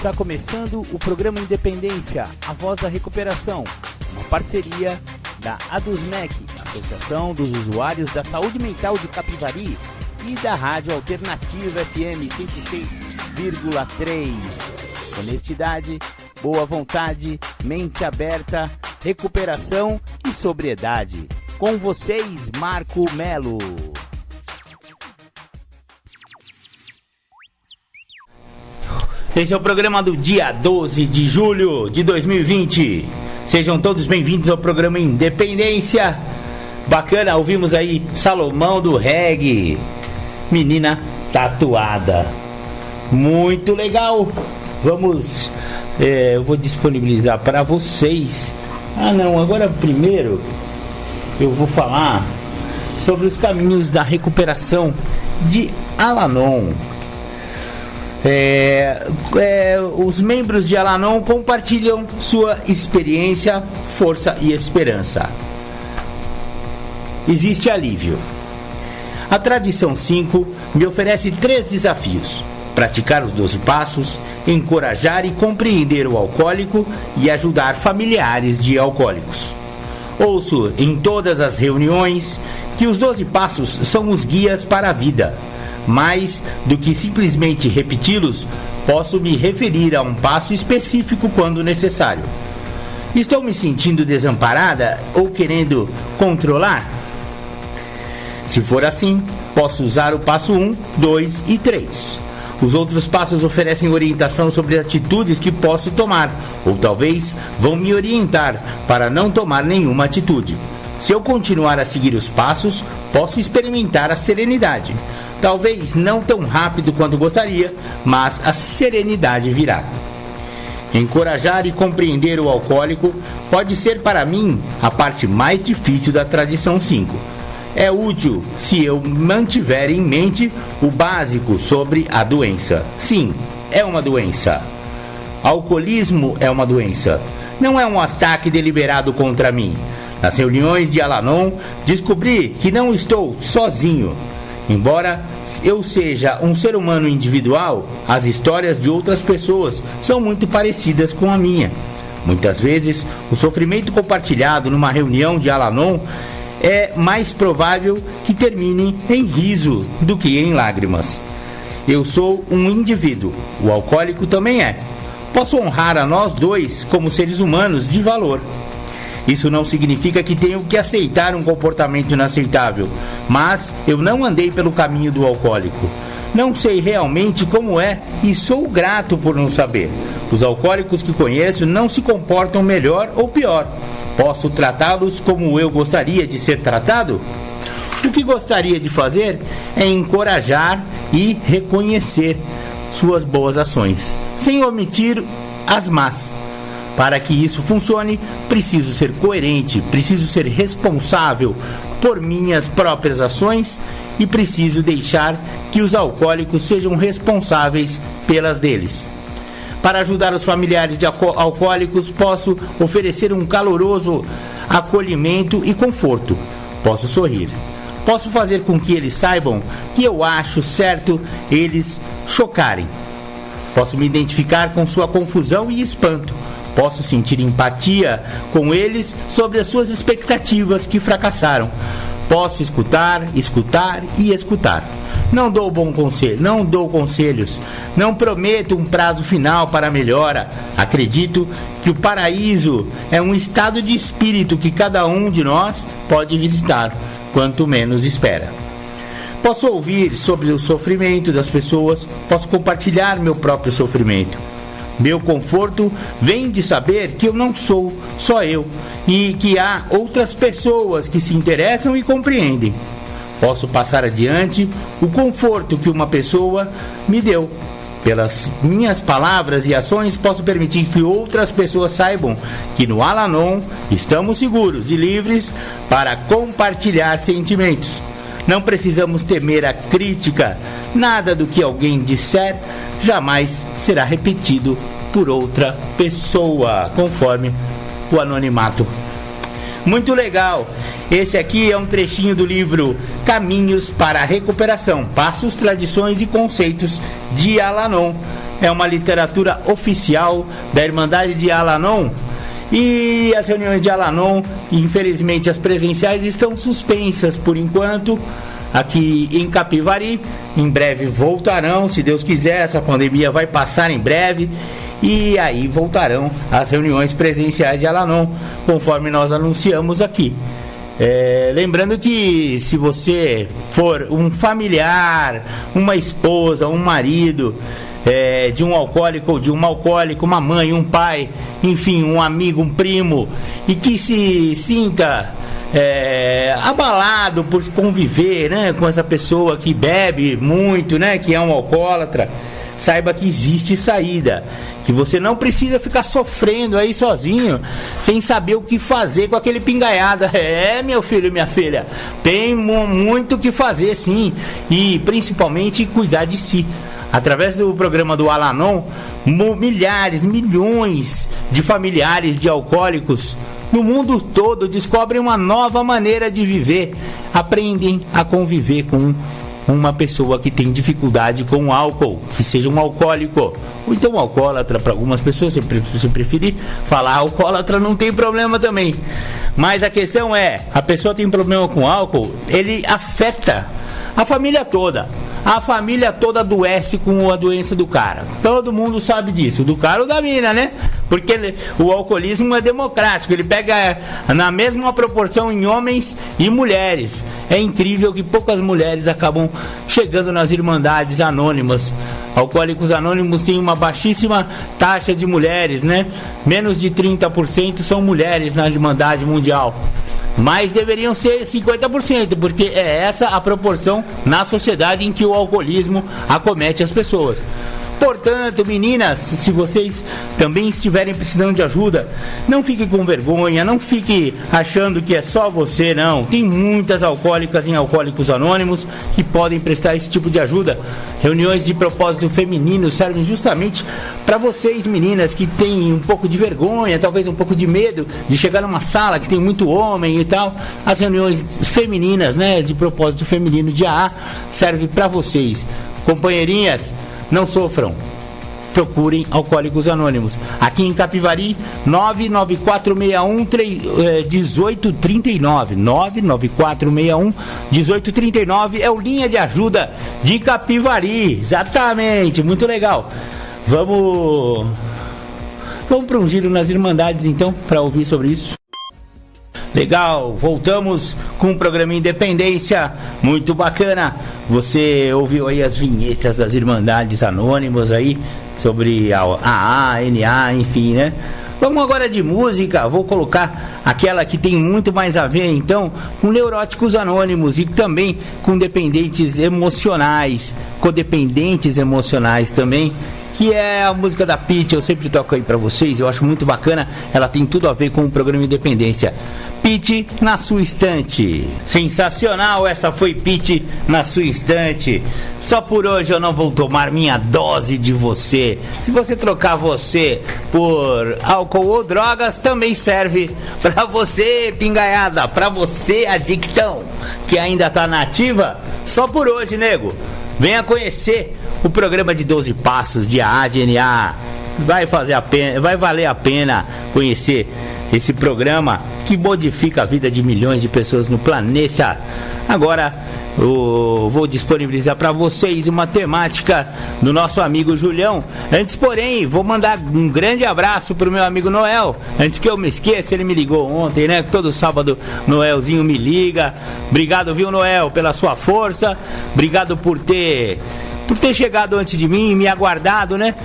Está começando o programa Independência, a voz da recuperação, uma parceria da ADUSMEC, Associação dos Usuários da Saúde Mental de Capivari, e da Rádio Alternativa FM 106,3. Honestidade, boa vontade, mente aberta, recuperação e sobriedade. Com vocês, Marco Melo. Esse é o programa do dia 12 de julho de 2020. Sejam todos bem-vindos ao programa Independência. Bacana, ouvimos aí Salomão do Reggae, Menina Tatuada. Muito legal. Vamos, eu vou disponibilizar para vocês. Agora primeiro eu vou falar sobre os caminhos da recuperação de Al-Anon. Os membros de Al-Anon compartilham sua experiência, força e esperança. Existe alívio. A tradição 5 me oferece 3 desafios: praticar os 12 passos, encorajar e compreender o alcoólico e ajudar familiares de alcoólicos. Ouço em todas as reuniões que os 12 passos são os guias para a vida. Mais do que simplesmente repeti-los, posso me referir a um passo específico quando necessário. Estou me sentindo desamparada ou querendo controlar? Se for assim, posso usar o passo 1, 2 e 3. Os outros passos oferecem orientação sobre atitudes que posso tomar, ou talvez vão me orientar para não tomar nenhuma atitude. Se eu continuar a seguir os passos, posso experimentar a serenidade. Talvez não tão rápido quanto gostaria, mas a serenidade virá. Encorajar e compreender o alcoólico pode ser para mim a parte mais difícil da tradição 5. É útil se eu mantiver em mente o básico sobre a doença. Sim, é uma doença. Alcoolismo é uma doença. Não é um ataque deliberado contra mim. Nas reuniões de Al-Anon, descobri que não estou sozinho. Embora eu seja um ser humano individual, as histórias de outras pessoas são muito parecidas com a minha. Muitas vezes, o sofrimento compartilhado numa reunião de Al-Anon é mais provável que termine em riso do que em lágrimas. Eu sou um indivíduo, o alcoólico também é. Posso honrar a nós dois como seres humanos de valor. Isso não significa que tenho que aceitar um comportamento inaceitável, mas eu não andei pelo caminho do alcoólico. Não sei realmente como é e sou grato por não saber. Os alcoólicos que conheço não se comportam melhor ou pior. Posso tratá-los como eu gostaria de ser tratado? O que gostaria de fazer é encorajar e reconhecer suas boas ações, sem omitir as más. Para que isso funcione, preciso ser coerente, preciso ser responsável por minhas próprias ações e preciso deixar que os alcoólicos sejam responsáveis pelas deles. Para ajudar os familiares de alcoólicos, posso oferecer um caloroso acolhimento e conforto. Posso sorrir. Posso fazer com que eles saibam que eu acho certo eles chocarem. Posso me identificar com sua confusão e espanto. Posso sentir empatia com eles sobre as suas expectativas que fracassaram. Posso escutar e escutar. Não dou conselhos. Não prometo um prazo final para a melhora. Acredito que o paraíso é um estado de espírito que cada um de nós pode visitar, quanto menos espera. Posso ouvir sobre o sofrimento das pessoas. Posso compartilhar meu próprio sofrimento. Meu conforto vem de saber que eu não sou só eu e que há outras pessoas que se interessam e compreendem. Posso passar adiante o conforto que uma pessoa me deu. Pelas minhas palavras e ações, posso permitir que outras pessoas saibam que no Al-Anon estamos seguros e livres para compartilhar sentimentos. Não precisamos temer a crítica. Nada do que alguém disser jamais será repetido por outra pessoa, conforme o anonimato. Muito legal. Esse aqui é um trechinho do livro Caminhos para a Recuperação, Passos, Tradições e Conceitos de Al-Anon, é uma literatura oficial da Irmandade de Al-Anon. E as reuniões de Al-Anon, infelizmente as presenciais, estão suspensas por enquanto aqui em Capivari. Em breve voltarão, se Deus quiser, essa pandemia vai passar em breve. E aí voltarão as reuniões presenciais de Al-Anon, conforme nós anunciamos aqui. Lembrando que se você for um familiar, uma esposa, um marido de um alcoólico ou de uma alcoólica, uma mãe, um pai, enfim, um amigo, um primo, e que se sinta abalado por conviver, né, com essa pessoa que bebe muito, né, que é um alcoólatra, saiba que existe saída, que você não precisa ficar sofrendo aí sozinho, sem saber o que fazer com aquele pingaiada. Meu filho e minha filha, tem muito o que fazer, sim, e principalmente cuidar de si. Através do programa do Al-Anon, milhares, milhões de familiares de alcoólicos no mundo todo descobrem uma nova maneira de viver, aprendem a conviver com uma pessoa que tem dificuldade com o álcool, que seja um alcoólico ou então um alcoólatra. Para algumas pessoas, se preferir falar alcoólatra, não tem problema também, mas a questão é, a pessoa tem problema com álcool, ele afeta a família toda. A família toda adoece com a doença do cara. Todo mundo sabe disso, do cara ou da mina, né? Porque o alcoolismo é democrático, ele pega na mesma proporção em homens e mulheres. É incrível que poucas mulheres acabam chegando nas Irmandades Anônimas. Alcoólicos Anônimos têm uma baixíssima taxa de mulheres, né? Menos de 30% são mulheres na Irmandade Mundial. Mas deveriam ser 50%, porque é essa a proporção na sociedade em que o alcoolismo acomete as pessoas. Portanto, meninas, se vocês também estiverem precisando de ajuda, não fique com vergonha, não fique achando que é só você, não. Tem muitas alcoólicas em Alcoólicos Anônimos que podem prestar esse tipo de ajuda. Reuniões de propósito feminino servem justamente para vocês, meninas, que têm um pouco de vergonha, talvez um pouco de medo de chegar numa sala que tem muito homem e tal. As reuniões femininas, né, de propósito feminino de AA, servem para vocês. Companheirinhas, não sofram, procurem Alcoólicos Anônimos. Aqui em Capivari, 99461-1839. 99461-1839 é o linha de ajuda de Capivari. Exatamente, muito legal. Vamos para um giro nas Irmandades, então, para ouvir sobre isso. Legal, voltamos com o programa Independência, muito bacana. Você ouviu aí as vinhetas das Irmandades Anônimas aí, sobre a AA, NA, enfim, né? Vamos agora de música, vou colocar aquela que tem muito mais a ver, então, com Neuróticos Anônimos e também com dependentes emocionais, codependentes emocionais também, que é a música da Pitty. Eu sempre toco aí pra vocês, eu acho muito bacana, ela tem tudo a ver com o programa Independência. Pitty na sua estante. Sensacional, essa foi Pitty na sua estante. Só por hoje eu não vou tomar minha dose de você. Se você trocar você por álcool ou drogas, também serve pra você, pingaiada, pra você, adictão, que ainda tá na ativa. Só por hoje, nego. Venha conhecer o programa de 12 passos de AA, de NA. Vai valer a pena conhecer esse programa que modifica a vida de milhões de pessoas no planeta. Agora eu vou disponibilizar para vocês uma temática do nosso amigo Julião. Antes, porém, vou mandar um grande abraço pro meu amigo Noel. Antes que eu me esqueça, ele me ligou ontem, né? Todo sábado Noelzinho me liga. Obrigado, viu, Noel, pela sua força. Obrigado por ter chegado antes de mim, me aguardado, né?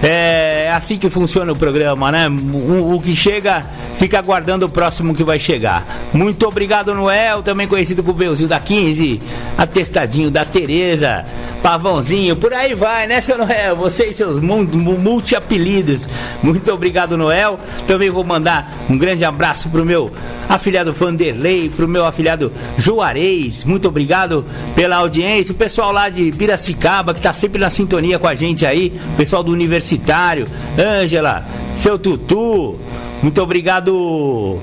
É assim que funciona o programa, né? O que chega, fica aguardando o próximo que vai chegar. Muito obrigado, Noel, também conhecido como Beuzinho da 15, Atestadinho da Tereza, Pavãozinho, por aí vai, né, seu Noel? Você e seus multi-apelidos. Muito obrigado, Noel. Também vou mandar um grande abraço pro meu afilhado Vanderlei, pro meu afilhado Juarez. Muito obrigado pela audiência. O pessoal lá de Piracicaba, que tá sempre na sintonia com a gente aí. O pessoal do Universitário, Ângela, seu Tutu. Muito obrigado,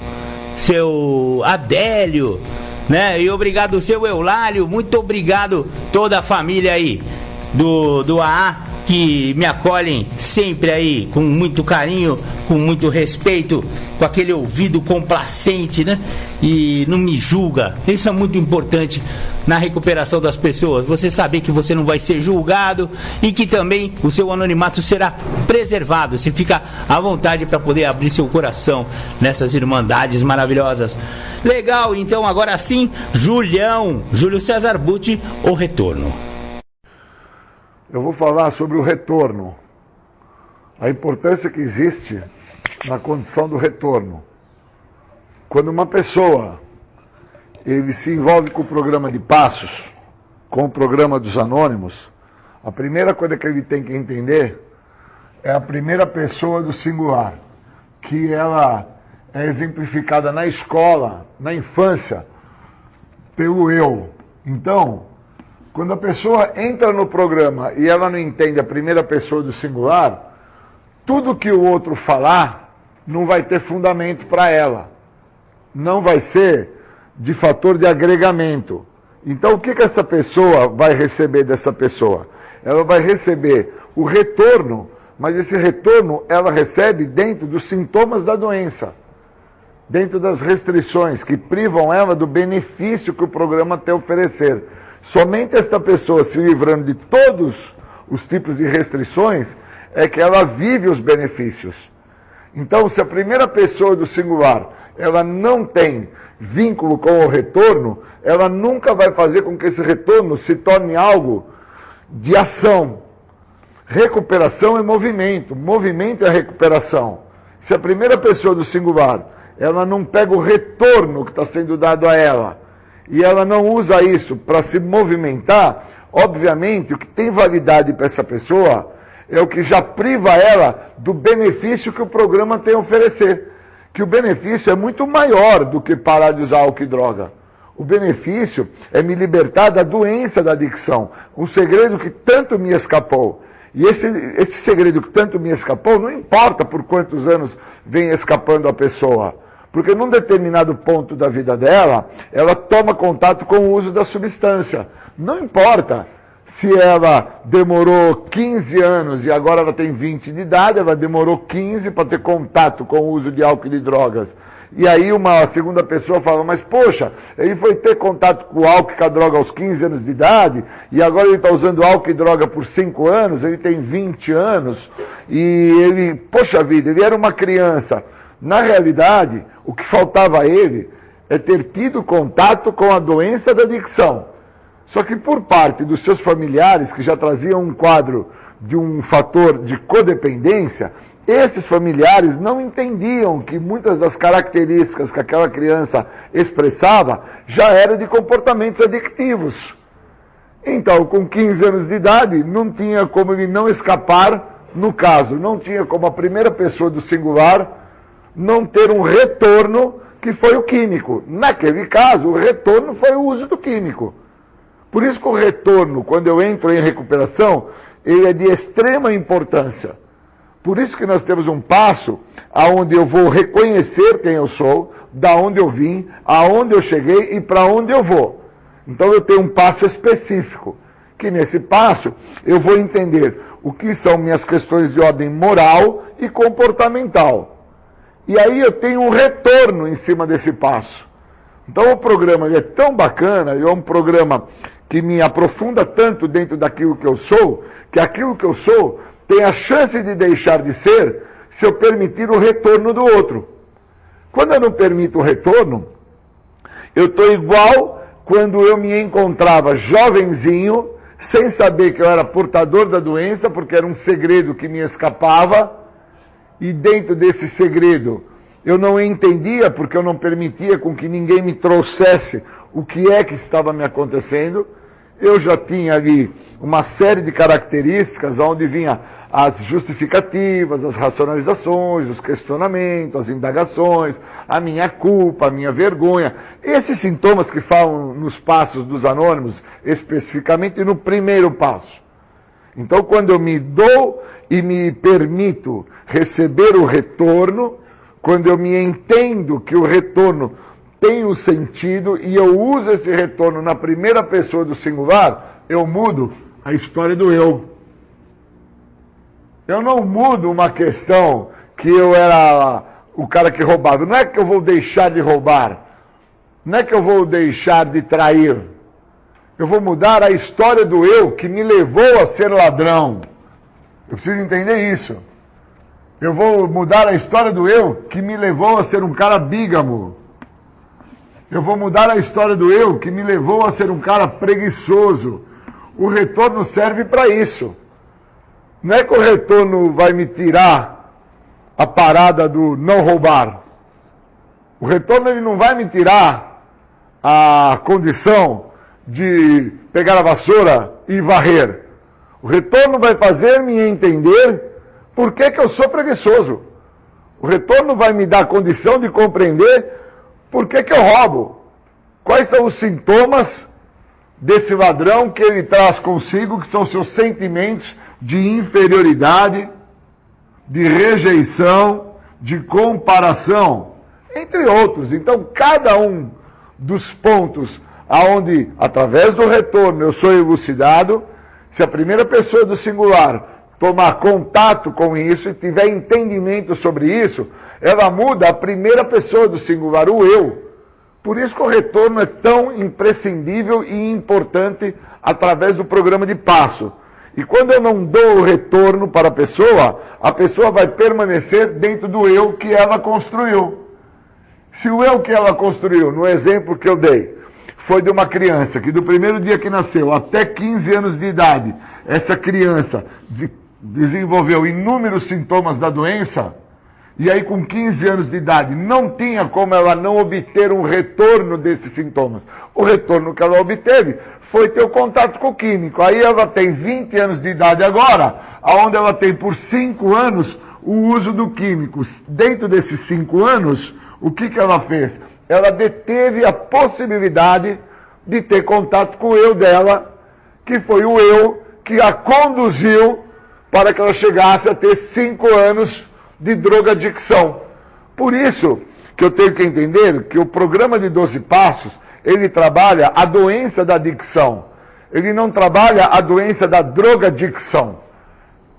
seu Adélio, né? E obrigado, seu Eulário. Muito obrigado toda a família aí do AA, que me acolhem sempre aí com muito carinho, com muito respeito, com aquele ouvido complacente, né? E não me julga. Isso é muito importante na recuperação das pessoas. Você saber que você não vai ser julgado e que também o seu anonimato será preservado. Você fica à vontade para poder abrir seu coração nessas irmandades maravilhosas. Legal, então agora sim, Júlio César Butti, o retorno. Eu vou falar sobre o retorno, a importância que existe na condição do retorno. Quando uma pessoa ele se envolve com o programa de passos, com o programa dos anônimos, a primeira coisa que ele tem que entender é a primeira pessoa do singular, que ela é exemplificada na escola, na infância, pelo eu. Então, quando a pessoa entra no programa e ela não entende a primeira pessoa do singular, tudo que o outro falar não vai ter fundamento para ela. Não vai ser de fator de agregamento. Então, o que essa pessoa vai receber dessa pessoa? Ela vai receber o retorno, mas esse retorno ela recebe dentro dos sintomas da doença, dentro das restrições que privam ela do benefício que o programa tem a oferecer. Somente esta pessoa se livrando de todos os tipos de restrições é que ela vive os benefícios. Então, se a primeira pessoa do singular ela não tem vínculo com o retorno, ela nunca vai fazer com que esse retorno se torne algo de ação. Recuperação é movimento, movimento é recuperação. Se a primeira pessoa do singular ela não pega o retorno que está sendo dado a ela, e ela não usa isso para se movimentar, obviamente o que tem validade para essa pessoa é o que já priva ela do benefício que o programa tem a oferecer. Que o benefício é muito maior do que parar de usar álcool e droga. O benefício é me libertar da doença da adicção, um segredo que tanto me escapou. E esse segredo que tanto me escapou, não importa por quantos anos vem escapando a pessoa. Porque num determinado ponto da vida dela, ela toma contato com o uso da substância. Não importa se ela demorou 15 anos e agora ela tem 20 de idade, ela demorou 15 para ter contato com o uso de álcool e de drogas. E aí uma segunda pessoa fala, mas poxa, ele foi ter contato com o álcool e com a droga aos 15 anos de idade, e agora ele está usando álcool e droga por 5 anos, ele tem 20 anos, e ele, poxa vida, ele era uma criança. Na realidade, o que faltava a ele é ter tido contato com a doença da adicção. Só que por parte dos seus familiares, que já traziam um quadro de um fator de codependência, esses familiares não entendiam que muitas das características que aquela criança expressava já eram de comportamentos adictivos. Então, com 15 anos de idade, não tinha como ele não escapar, no caso, não tinha como a primeira pessoa do singular não ter um retorno que foi o químico. Naquele caso, o retorno foi o uso do químico. Por isso que o retorno, quando eu entro em recuperação, ele é de extrema importância. Por isso que nós temos um passo aonde eu vou reconhecer quem eu sou, da onde eu vim, aonde eu cheguei e para onde eu vou. Então eu tenho um passo específico, que nesse passo eu vou entender o que são minhas questões de ordem moral e comportamental. E aí eu tenho um retorno em cima desse passo. Então o programa ele é tão bacana, é um programa que me aprofunda tanto dentro daquilo que eu sou, que aquilo que eu sou tem a chance de deixar de ser se eu permitir o retorno do outro. Quando eu não permito o retorno, eu estou igual quando eu me encontrava jovenzinho, sem saber que eu era portador da doença, porque era um segredo que me escapava, e dentro desse segredo eu não entendia, porque eu não permitia com que ninguém me trouxesse o que é que estava me acontecendo. Eu já tinha ali uma série de características onde vinha as justificativas, as racionalizações, os questionamentos, as indagações, a minha culpa, a minha vergonha. Esses sintomas que falam nos passos dos anônimos, especificamente no primeiro passo. Então, quando eu me dou e me permito receber o retorno, quando eu me entendo que o retorno tem um sentido e eu uso esse retorno na primeira pessoa do singular, eu mudo a história do eu. Eu não mudo uma questão que eu era o cara que roubava. Não é que eu vou deixar de roubar. Não é que eu vou deixar de trair. Eu vou mudar a história do eu que me levou a ser ladrão. Eu preciso entender isso. Eu vou mudar a história do eu que me levou a ser um cara bígamo. Eu vou mudar a história do eu que me levou a ser um cara preguiçoso. O retorno serve para isso. Não é que o retorno vai me tirar a parada do não roubar. O retorno ele não vai me tirar a condição de pegar a vassoura e varrer. O retorno vai fazer-me entender por que eu sou preguiçoso. O retorno vai me dar a condição de compreender por que eu roubo. Quais são os sintomas desse ladrão que ele traz consigo, que são seus sentimentos de inferioridade, de rejeição, de comparação, entre outros. Então, cada um dos pontos aonde, através do retorno, eu sou elucidado, se a primeira pessoa do singular tomar contato com isso e tiver entendimento sobre isso, ela muda a primeira pessoa do singular, o eu. Por isso que o retorno é tão imprescindível e importante através do programa de passo. E quando eu não dou o retorno para a pessoa vai permanecer dentro do eu que ela construiu. Se o eu que ela construiu, no exemplo que eu dei, foi de uma criança que do primeiro dia que nasceu até 15 anos de idade, essa criança desenvolveu inúmeros sintomas da doença, e aí com 15 anos de idade não tinha como ela não obter um retorno desses sintomas. O retorno que ela obteve foi ter o contato com o químico. Aí ela tem 20 anos de idade agora, onde ela tem por 5 anos o uso do químico. Dentro desses 5 anos, o que ela fez? Ela deteve a possibilidade de ter contato com o eu dela, que foi o eu que a conduziu para que ela chegasse a ter 5 anos de drogadicção. Por isso que eu tenho que entender que o programa de 12 passos, ele trabalha a doença da adicção. Ele não trabalha a doença da drogadicção.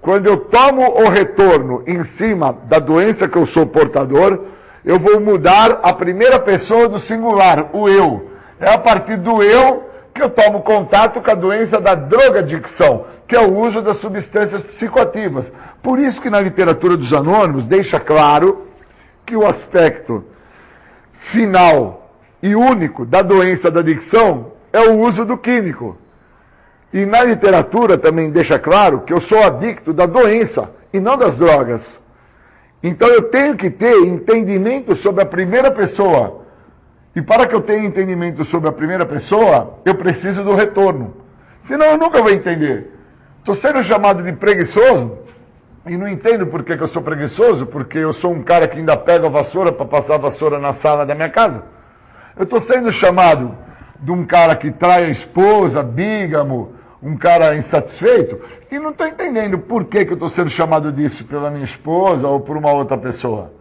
Quando eu tomo o retorno em cima da doença que eu sou portador, eu vou mudar a primeira pessoa do singular, o eu. É a partir do eu que eu tomo contato com a doença da drogadicção, que é o uso das substâncias psicoativas. Por isso que na literatura dos anônimos deixa claro que o aspecto final e único da doença da adicção é o uso do químico. E na literatura também deixa claro que eu sou adicto da doença e não das drogas. Então eu tenho que ter entendimento sobre a primeira pessoa. E para que eu tenha entendimento sobre a primeira pessoa, eu preciso do retorno. Senão eu nunca vou entender. Estou sendo chamado de preguiçoso e não entendo por que eu sou preguiçoso, porque eu sou um cara que ainda pega a vassoura para passar a vassoura na sala da minha casa. Eu estou sendo chamado de um cara que trai a esposa, bígamo, um cara insatisfeito, e não estou entendendo por que eu estou sendo chamado disso pela minha esposa ou por uma outra pessoa.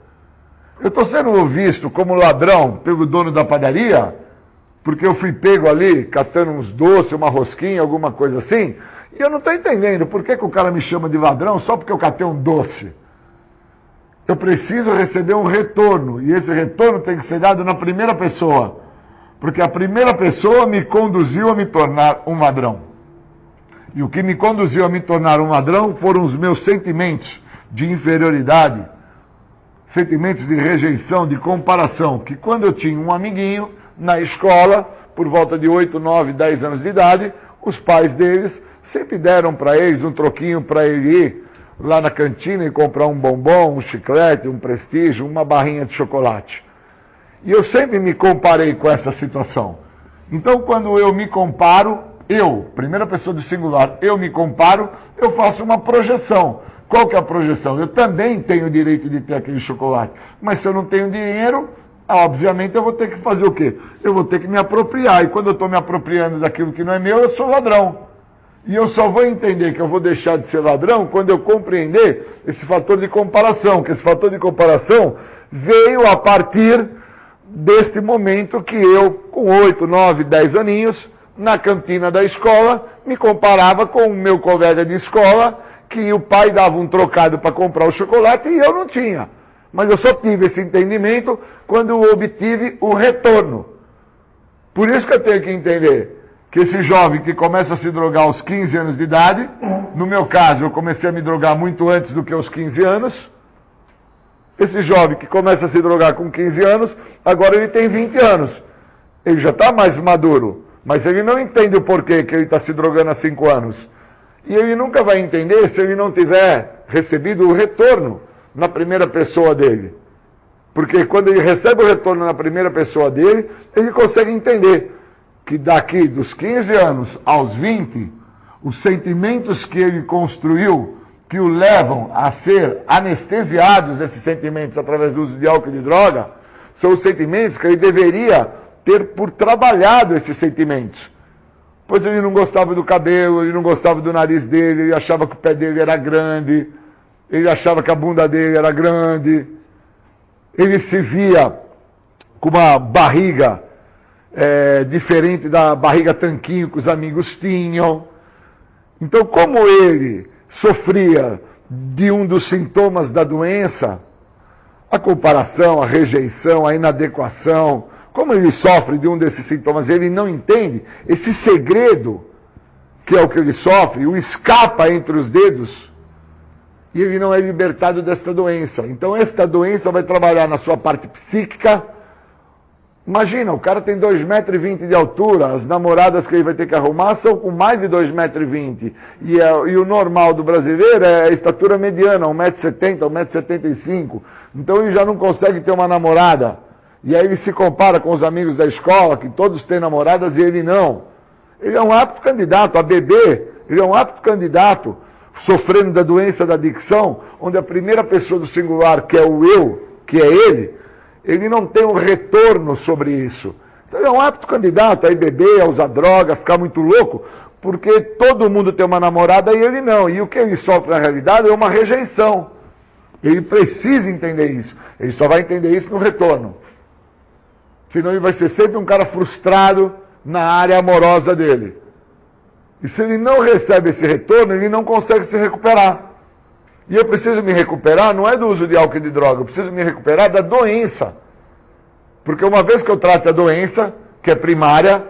Eu estou sendo visto como ladrão pelo dono da padaria, porque eu fui pego ali catando uns doces, uma rosquinha, alguma coisa assim, e eu não estou entendendo por que o cara me chama de ladrão só porque eu catei um doce. Eu preciso receber um retorno, e esse retorno tem que ser dado na primeira pessoa, porque a primeira pessoa me conduziu a me tornar um ladrão. E o que me conduziu a me tornar um ladrão foram os meus sentimentos de inferioridade, sentimentos de rejeição, de comparação, que quando eu tinha um amiguinho na escola, por volta de 8, 9, 10 anos de idade, os pais deles sempre deram para eles um troquinho para ele ir lá na cantina e comprar um bombom, um chiclete, um prestígio, uma barrinha de chocolate. E eu sempre me comparei com essa situação. Então, quando eu me comparo, primeira pessoa do singular, eu me comparo, eu faço uma projeção. Qual que é a projeção? Eu também tenho o direito de ter aquele chocolate. Mas se eu não tenho dinheiro, obviamente eu vou ter que fazer o quê? Eu vou ter que me apropriar. E quando eu estou me apropriando daquilo que não é meu, eu sou ladrão. E eu só vou entender que eu vou deixar de ser ladrão quando eu compreender esse fator de comparação. Que esse fator de comparação veio a partir desse momento que eu, com 8, 9, 10 aninhos, na cantina da escola, me comparava com o meu colega de escola, que que o pai dava um trocado para comprar o chocolate e eu não tinha. Mas eu só tive esse entendimento quando eu obtive o retorno. Por isso que eu tenho que entender que esse jovem que começa a se drogar aos 15 anos de idade, no meu caso eu comecei a me drogar muito antes do que aos 15 anos, esse jovem que começa a se drogar com 15 anos, agora ele tem 20 anos. Ele já está mais maduro, mas ele não entende o porquê que ele está se drogando há 5 anos. E ele nunca vai entender se ele não tiver recebido o retorno na primeira pessoa dele. Porque quando ele recebe o retorno na primeira pessoa dele, ele consegue entender que daqui dos 15 anos aos 20, os sentimentos que ele construiu, que o levam a ser anestesiados, esses sentimentos, através do uso de álcool e de droga, são os sentimentos que ele deveria ter por trabalhado esses sentimentos. Pois ele não gostava do cabelo, ele não gostava do nariz dele, ele achava que o pé dele era grande, ele achava que a bunda dele era grande, ele se via com uma barriga diferente da barriga tanquinho que os amigos tinham. Então, como ele sofria de um dos sintomas da doença, a comparação, a rejeição, a inadequação, como ele sofre de um desses sintomas, ele não entende esse segredo, que é o que ele sofre, o escapa entre os dedos, e ele não é libertado desta doença. Então esta doença vai trabalhar na sua parte psíquica. Imagina, o cara tem 2,20 m de altura, as namoradas que ele vai ter que arrumar são com mais de 2,20 m, e o normal do brasileiro é a estatura mediana, 1,70 m, 1,75 m, então ele já não consegue ter uma namorada. E aí ele se compara com os amigos da escola, que todos têm namoradas e ele não. Ele é um apto candidato a beber, ele é um apto candidato sofrendo da doença da adicção, onde a primeira pessoa do singular, que é o eu, que é ele não tem um retorno sobre isso. Então ele é um apto candidato a ir beber, a usar droga, a ficar muito louco, porque todo mundo tem uma namorada e ele não. E o que ele sofre na realidade é uma rejeição. Ele precisa entender isso. Ele só vai entender isso no retorno. Senão ele vai ser sempre um cara frustrado na área amorosa dele. E se ele não recebe esse retorno, ele não consegue se recuperar. E eu preciso me recuperar, não é do uso de álcool e de droga, eu preciso me recuperar da doença. Porque uma vez que eu trato a doença, que é primária,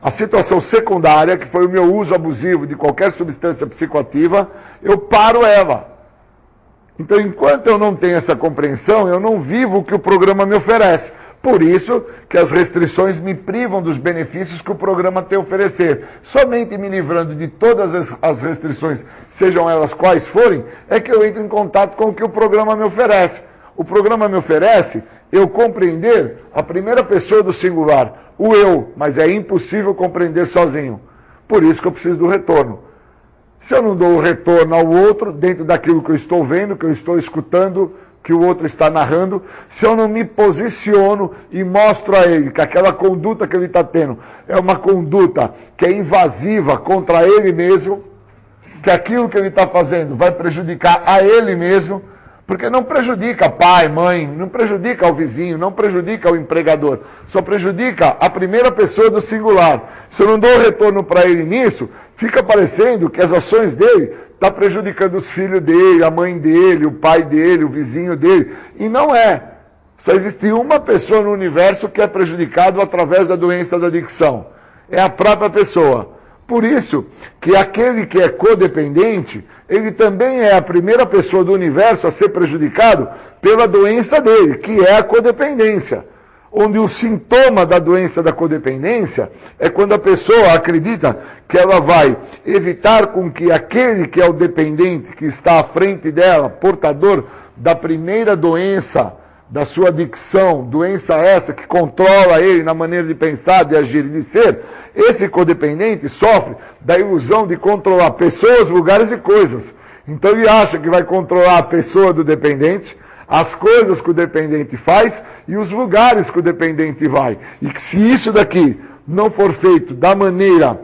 a situação secundária, que foi o meu uso abusivo de qualquer substância psicoativa, eu paro ela. Então, enquanto eu não tenho essa compreensão, eu não vivo o que o programa me oferece. Por isso que as restrições me privam dos benefícios que o programa tem a oferecer. Somente me livrando de todas as restrições, sejam elas quais forem, é que eu entro em contato com o que o programa me oferece. O programa me oferece eu compreender a primeira pessoa do singular, o eu, mas é impossível compreender sozinho. Por isso que eu preciso do retorno. Se eu não dou o retorno ao outro, dentro daquilo que eu estou vendo, que eu estou escutando, que o outro está narrando, se eu não me posiciono e mostro a ele que aquela conduta que ele está tendo é uma conduta que é invasiva contra ele mesmo, que aquilo que ele está fazendo vai prejudicar a ele mesmo, porque não prejudica pai, mãe, não prejudica o vizinho, não prejudica o empregador, só prejudica a primeira pessoa do singular. Se eu não dou retorno para ele nisso, fica parecendo que as ações dele estão prejudicando os filhos dele, a mãe dele, o pai dele, o vizinho dele. E não é. Só existe uma pessoa no universo que é prejudicado através da doença da adicção. É a própria pessoa. Por isso que aquele que é codependente, ele também é a primeira pessoa do universo a ser prejudicado pela doença dele, que é a codependência. Onde o sintoma da doença da codependência é quando a pessoa acredita que ela vai evitar com que aquele que é o dependente, que está à frente dela, portador da primeira doença da sua adicção, doença essa que controla ele na maneira de pensar, de agir e de ser, esse codependente sofre da ilusão de controlar pessoas, lugares e coisas. Então ele acha que vai controlar a pessoa do dependente, as coisas que o dependente faz e os lugares que o dependente vai. E que se isso daqui não for feito da maneira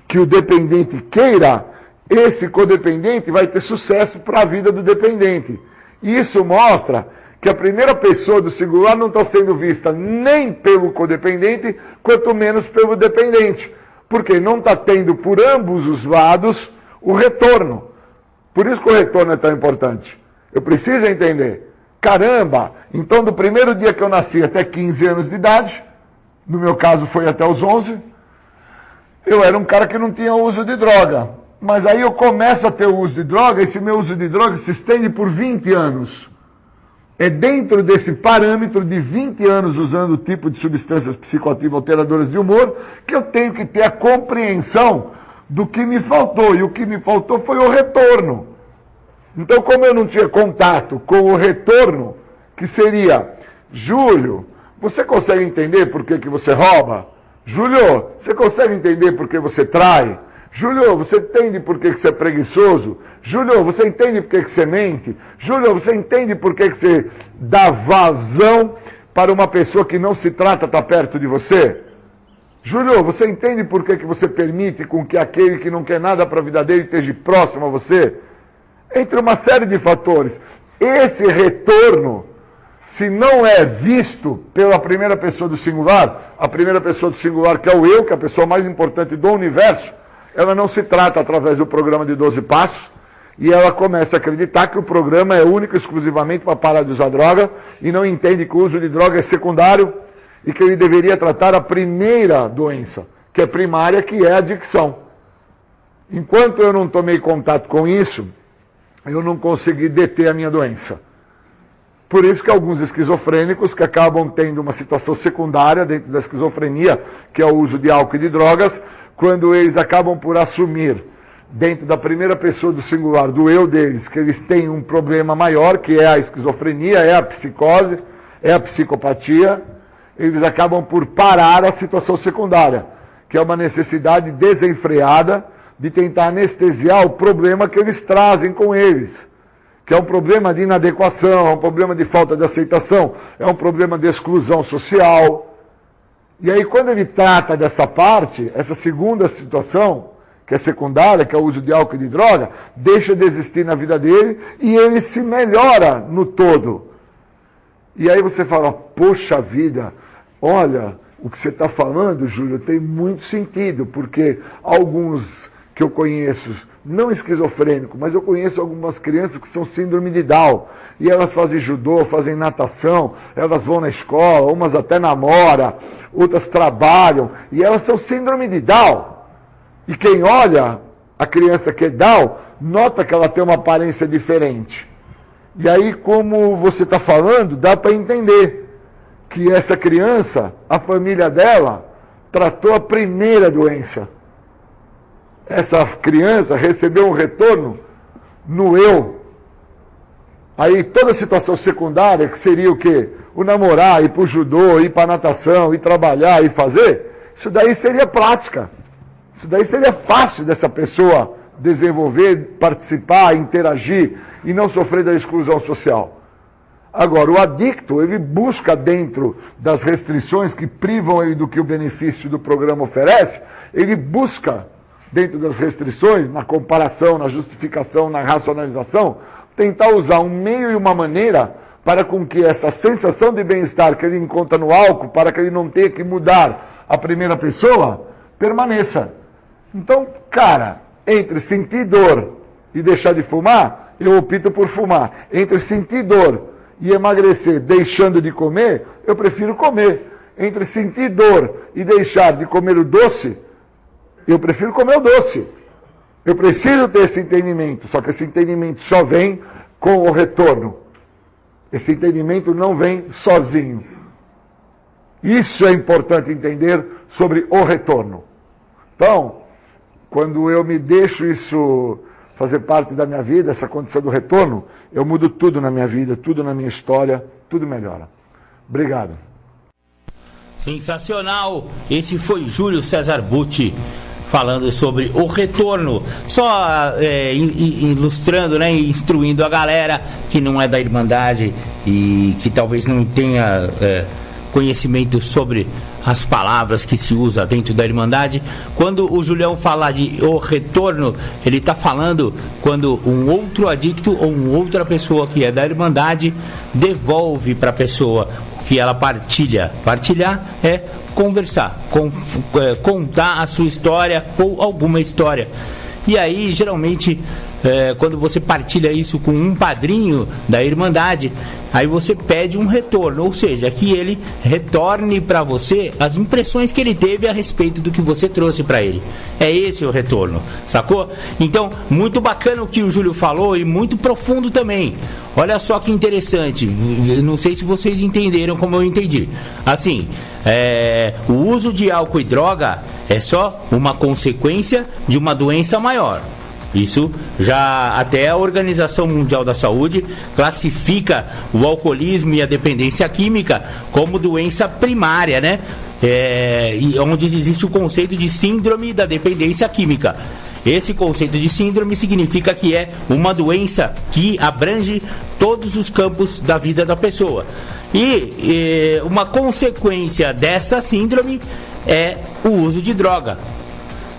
que o dependente queira, esse codependente vai ter sucesso para a vida do dependente. E isso mostra que a primeira pessoa do singular não está sendo vista nem pelo codependente, quanto menos pelo dependente. Porque não está tendo por ambos os lados o retorno. Por isso que o retorno é tão importante. Eu preciso entender. Caramba, então do primeiro dia que eu nasci até 15 anos de idade, no meu caso foi até os 11, eu era um cara que não tinha uso de droga. Mas aí eu começo a ter o uso de droga, esse meu uso de droga se estende por 20 anos. É dentro desse parâmetro de 20 anos usando o tipo de substâncias psicoativas alteradoras de humor que eu tenho que ter a compreensão do que me faltou. E o que me faltou foi o retorno. Então, como eu não tinha contato com o retorno, que seria, Júlio, você consegue entender por que você rouba? Júlio, você consegue entender por que você trai? Júlio, você entende por que você é preguiçoso? Júlio, você entende por que você mente? Júlio, você entende por que você dá vazão para uma pessoa que não se trata estar perto de você? Júlio, você entende por que você permite com que aquele que não quer nada para a vida dele esteja próximo a você? Entre uma série de fatores. Esse retorno, se não é visto pela primeira pessoa do singular, a primeira pessoa do singular que é o eu, que é a pessoa mais importante do universo, ela não se trata através do programa de 12 passos, e ela começa a acreditar que o programa é único e exclusivamente para parar de usar droga, e não entende que o uso de droga é secundário, e que ele deveria tratar a primeira doença, que é primária, que é a adicção. Enquanto eu não tomei contato com isso, eu não consegui deter a minha doença. Por isso que alguns esquizofrênicos que acabam tendo uma situação secundária dentro da esquizofrenia, que é o uso de álcool e de drogas, quando eles acabam por assumir, dentro da primeira pessoa do singular, do eu deles, que eles têm um problema maior, que é a esquizofrenia, é a psicose, é a psicopatia, eles acabam por parar a situação secundária, que é uma necessidade desenfreada de tentar anestesiar o problema que eles trazem com eles, que é um problema de inadequação, é um problema de falta de aceitação, é um problema de exclusão social. E aí quando ele trata dessa parte, essa segunda situação, que é secundária, que é o uso de álcool e de droga, deixa de existir na vida dele e ele se melhora no todo. E aí você fala, poxa vida, olha, o que você está falando, Júlio, tem muito sentido, porque alguns que eu conheço, não esquizofrênico, mas eu conheço algumas crianças que são síndrome de Down, e elas fazem judô, fazem natação, elas vão na escola, umas até namoram, outras trabalham, e elas são síndrome de Down. E quem olha a criança que é Down, nota que ela tem uma aparência diferente. E aí, como você está falando, dá para entender que essa criança, a família dela, tratou a primeira doença. Essa criança recebeu um retorno no eu. Aí toda a situação secundária, que seria o quê? O namorar, ir para o judô, ir para a natação, ir trabalhar, ir fazer, isso daí seria prática. Isso daí seria fácil dessa pessoa desenvolver, participar, interagir e não sofrer da exclusão social. Agora, o adicto, ele busca dentro das restrições que privam ele do que o benefício do programa oferece, ele busca dentro das restrições, na comparação, na justificação, na racionalização, tentar usar um meio e uma maneira para com que essa sensação de bem-estar que ele encontra no álcool, para que ele não tenha que mudar a primeira pessoa, permaneça. Então, cara, entre sentir dor e deixar de fumar, eu opto por fumar. Entre sentir dor e emagrecer deixando de comer, eu prefiro comer. Entre sentir dor e deixar de comer o doce, eu prefiro comer o doce. Eu preciso ter esse entendimento, só que esse entendimento só vem com o retorno. Esse entendimento não vem sozinho. Isso é importante entender sobre o retorno. Então, quando eu me deixo isso fazer parte da minha vida, essa condição do retorno, eu mudo tudo na minha vida, tudo na minha história, tudo melhora. Obrigado. Sensacional! Esse foi Júlio César Butti falando sobre o retorno, só ilustrando, né, instruindo a galera que não é da Irmandade e que talvez não tenha conhecimento sobre as palavras que se usa dentro da Irmandade. Quando o Julião fala de o retorno, ele está falando quando um outro adicto ou uma outra pessoa que é da Irmandade devolve para a pessoa que ela partilha. Partilhar é conversar, contar a sua história ou alguma história. E aí, geralmente, quando você partilha isso com um padrinho da Irmandade, aí você pede um retorno, ou seja, que ele retorne para você as impressões que ele teve a respeito do que você trouxe para ele. É esse o retorno, sacou? Então, muito bacana o que o Júlio falou e muito profundo também. Olha só que interessante, não sei se vocês entenderam como eu entendi. Assim, o uso de álcool e droga é só uma consequência de uma doença maior. Isso já até a Organização Mundial da Saúde classifica o alcoolismo e a dependência química como doença primária, né? Onde existe o conceito de síndrome da dependência química. Esse conceito de síndrome significa que é uma doença que abrange todos os campos da vida da pessoa. E uma consequência dessa síndrome é o uso de droga.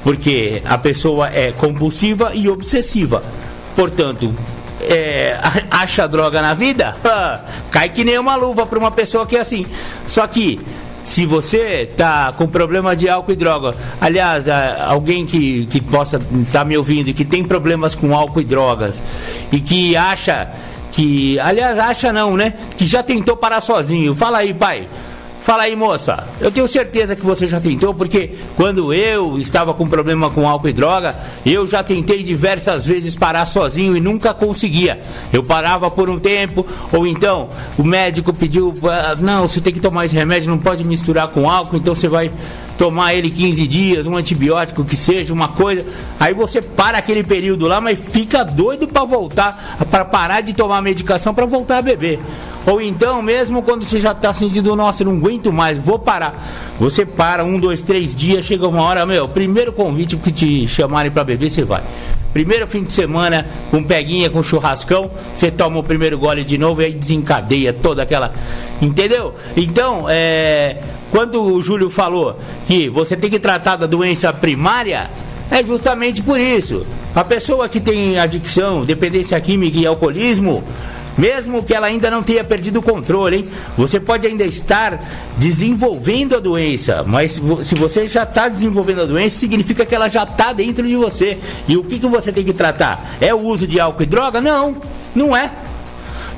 Porque a pessoa é compulsiva e obsessiva. Portanto, acha droga na vida, cai que nem uma luva para uma pessoa que é assim. Só que, se você tá com problema de álcool e droga, aliás, alguém que possa estar me ouvindo e que tem problemas com álcool e drogas, e que acha que, aliás, acha não, né? Que já tentou parar sozinho. Fala aí, pai. Fala aí, moça. Eu tenho certeza que você já tentou, porque quando eu estava com problema com álcool e droga, eu já tentei diversas vezes parar sozinho e nunca conseguia. Eu parava por um tempo, ou então o médico pediu, não, você tem que tomar esse remédio, não pode misturar com álcool, então você vai tomar ele 15 dias, um antibiótico que seja, uma coisa. Aí você para aquele período lá, mas fica doido para voltar, para parar de tomar a medicação para voltar a beber. Ou então, mesmo quando você já está sentindo, nossa, não aguento mais, vou parar. Você para 1, 2, 3 dias, chega uma hora, primeiro convite que te chamarem para beber, você vai. Primeiro fim de semana, com peguinha, com churrascão, você toma o primeiro gole de novo e aí desencadeia toda aquela... Entendeu? Então, quando o Júlio falou que você tem que tratar da doença primária, é justamente por isso. A pessoa que tem adicção, dependência química e alcoolismo, mesmo que ela ainda não tenha perdido o controle, hein? Você pode ainda estar desenvolvendo a doença, mas se você já está desenvolvendo a doença, significa que ela já está dentro de você. E o que você tem que tratar? É o uso de álcool e droga? Não, não é.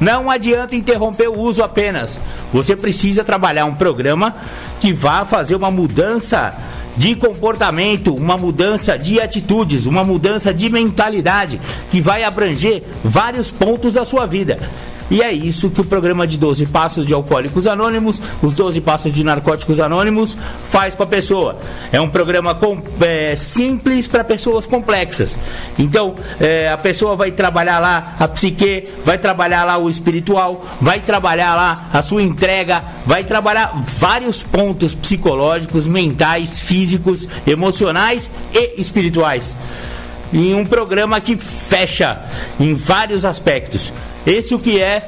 Não adianta interromper o uso apenas. Você precisa trabalhar um programa que vá fazer uma mudança de comportamento, uma mudança de atitudes, uma mudança de mentalidade que vai abranger vários pontos da sua vida. E é isso que o programa de 12 Passos de Alcoólicos Anônimos, os 12 Passos de Narcóticos Anônimos, faz com a pessoa. É um programa simples para pessoas complexas. Então, a pessoa vai trabalhar lá a psique, vai trabalhar lá o espiritual, vai trabalhar lá a sua entrega, vai trabalhar vários pontos psicológicos, mentais, físicos, emocionais e espirituais. Em um programa que fecha em vários aspectos. Esse o que é,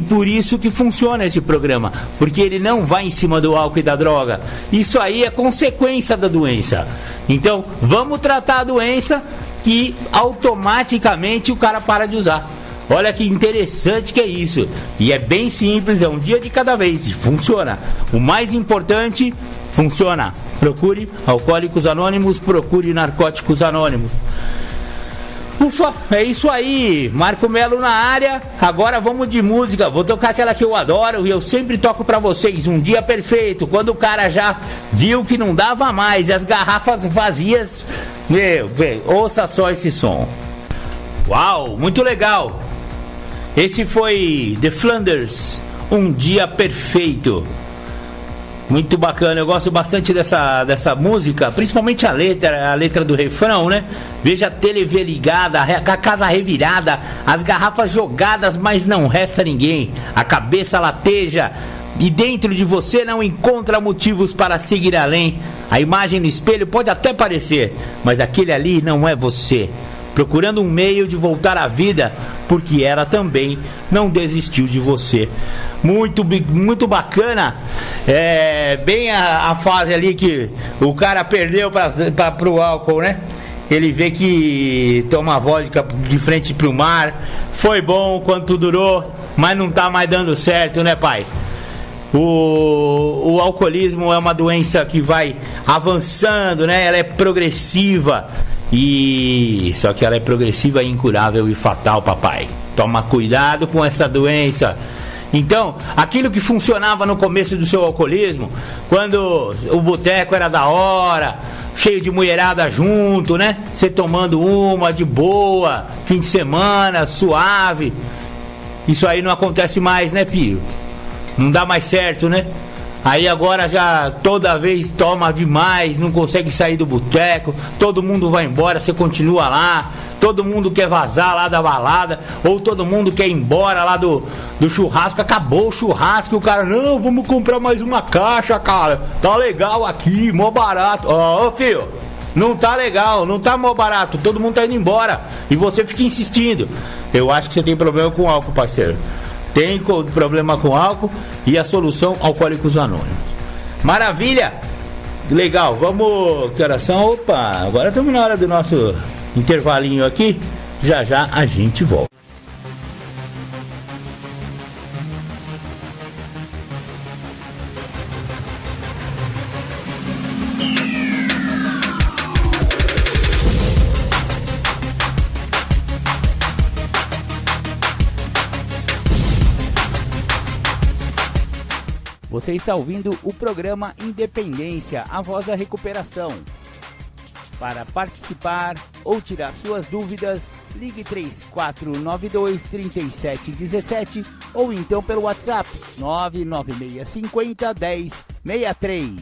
por isso que funciona esse programa, porque ele não vai em cima do álcool e da droga. Isso aí é consequência da doença. Então, vamos tratar a doença que automaticamente o cara para de usar. Olha que interessante que é isso. E é bem simples, é um dia de cada vez, funciona. O mais importante, funciona. Procure Alcoólicos Anônimos, procure Narcóticos Anônimos. Ufa, é isso aí, Marco Melo na área. Agora vamos de música, vou tocar aquela que eu adoro e eu sempre toco pra vocês, Um Dia Perfeito, quando o cara já viu que não dava mais e as garrafas vazias. Ouça só esse som. Uau, muito legal. Esse foi The Flanders, Um Dia Perfeito. Muito bacana, eu gosto bastante dessa música, principalmente a letra do refrão, né? Veja a TV ligada, a casa revirada, as garrafas jogadas, mas não resta ninguém. A cabeça lateja e dentro de você não encontra motivos para seguir além. A imagem no espelho pode até parecer, mas aquele ali não é você. Procurando um meio de voltar à vida, porque ela também não desistiu de você. Muito bacana. Bem a fase ali que o cara perdeu pro álcool, né? Ele vê que toma vodka de frente pro mar. Foi bom quanto durou, mas não tá mais dando certo, né, pai? O alcoolismo é uma doença que vai avançando, né? Ela é progressiva. E só que ela é progressiva, incurável e fatal, papai. Toma cuidado com essa doença. Então, aquilo que funcionava no começo do seu alcoolismo, quando o boteco era da hora, cheio de mulherada junto, né? Você tomando uma de boa, fim de semana, suave. Isso aí não acontece mais, né, Pio? Não dá mais certo, né? Aí agora já toda vez toma demais, não consegue sair do boteco, todo mundo vai embora, você continua lá, todo mundo quer vazar lá da balada, ou todo mundo quer ir embora lá do churrasco, acabou o churrasco, e o cara, não, vamos comprar mais uma caixa, cara, tá legal aqui, mó barato. Ô filho, não tá legal, não tá mó barato, todo mundo tá indo embora, e você fica insistindo. Eu acho que você tem problema com álcool, parceiro. Tem problema com álcool e a solução Alcoólicos Anônimos. Maravilha! Legal, vamos... Que horas são? Opa, agora estamos na hora do nosso intervalinho aqui. Já já a gente volta. Você está ouvindo o programa Independência, a voz da recuperação. Para participar ou tirar suas dúvidas, ligue 3492-3717 ou então pelo WhatsApp 99650-1063.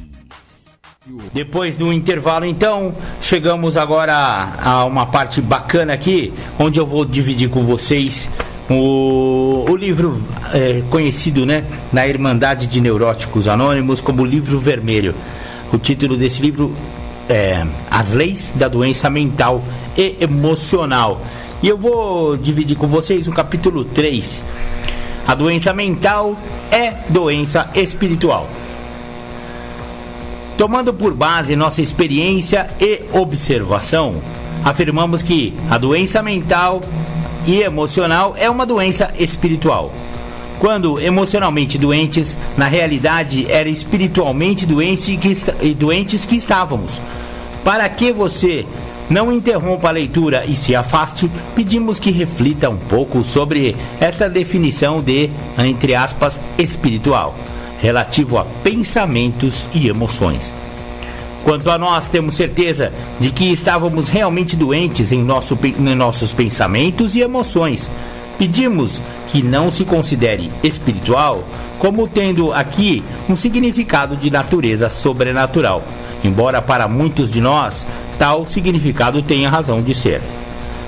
Depois do intervalo, então, chegamos agora a uma parte bacana aqui, onde eu vou dividir com vocês o livro conhecido, né, na Irmandade de Neuróticos Anônimos como Livro Vermelho. O título desse livro é As Leis da Doença Mental e Emocional. E eu vou dividir com vocês o capítulo 3. A doença mental é doença espiritual. Tomando por base nossa experiência e observação, afirmamos que a doença mental e emocional é uma doença espiritual. Quando emocionalmente doentes, na realidade era espiritualmente doentes que estávamos. Para que você não interrompa a leitura e se afaste, pedimos que reflita um pouco sobre esta definição de, entre aspas, espiritual, relativo a pensamentos e emoções. Quanto a nós, temos certeza de que estávamos realmente doentes em nossos pensamentos e emoções. Pedimos que não se considere espiritual como tendo aqui um significado de natureza sobrenatural, embora para muitos de nós tal significado tenha razão de ser.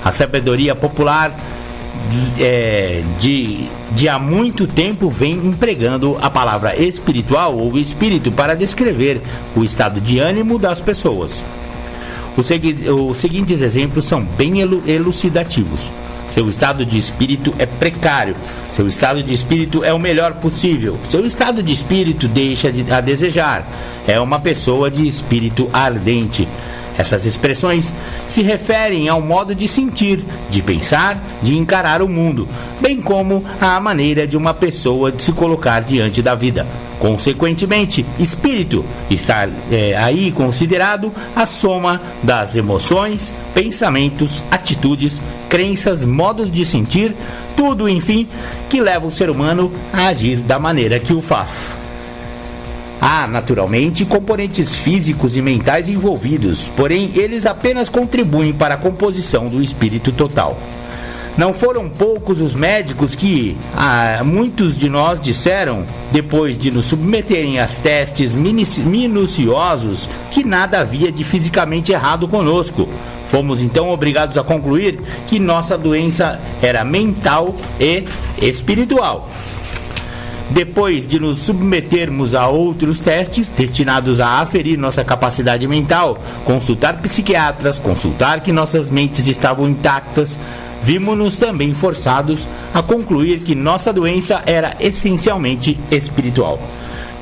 A sabedoria popular de há muito tempo vem empregando a palavra espiritual ou espírito para descrever o estado de ânimo das pessoas. Os seguintes exemplos são bem elucidativos. Seu estado de espírito é precário. Seu estado de espírito é o melhor possível. Seu estado de espírito deixa a desejar. É uma pessoa de espírito ardente. Essas expressões se referem ao modo de sentir, de pensar, de encarar o mundo, bem como à maneira de uma pessoa de se colocar diante da vida. Consequentemente, espírito está aí considerado a soma das emoções, pensamentos, atitudes, crenças, modos de sentir, tudo, enfim, que leva o ser humano a agir da maneira que o faz. Há, naturalmente, componentes físicos e mentais envolvidos, porém eles apenas contribuem para a composição do espírito total. Não foram poucos os médicos que, muitos de nós disseram, depois de nos submeterem a testes minuciosos, que nada havia de fisicamente errado conosco. Fomos então obrigados a concluir que nossa doença era mental e espiritual. Depois de nos submetermos a outros testes destinados a aferir nossa capacidade mental, consultar psiquiatras, consultar que nossas mentes estavam intactas, vimos-nos também forçados a concluir que nossa doença era essencialmente espiritual.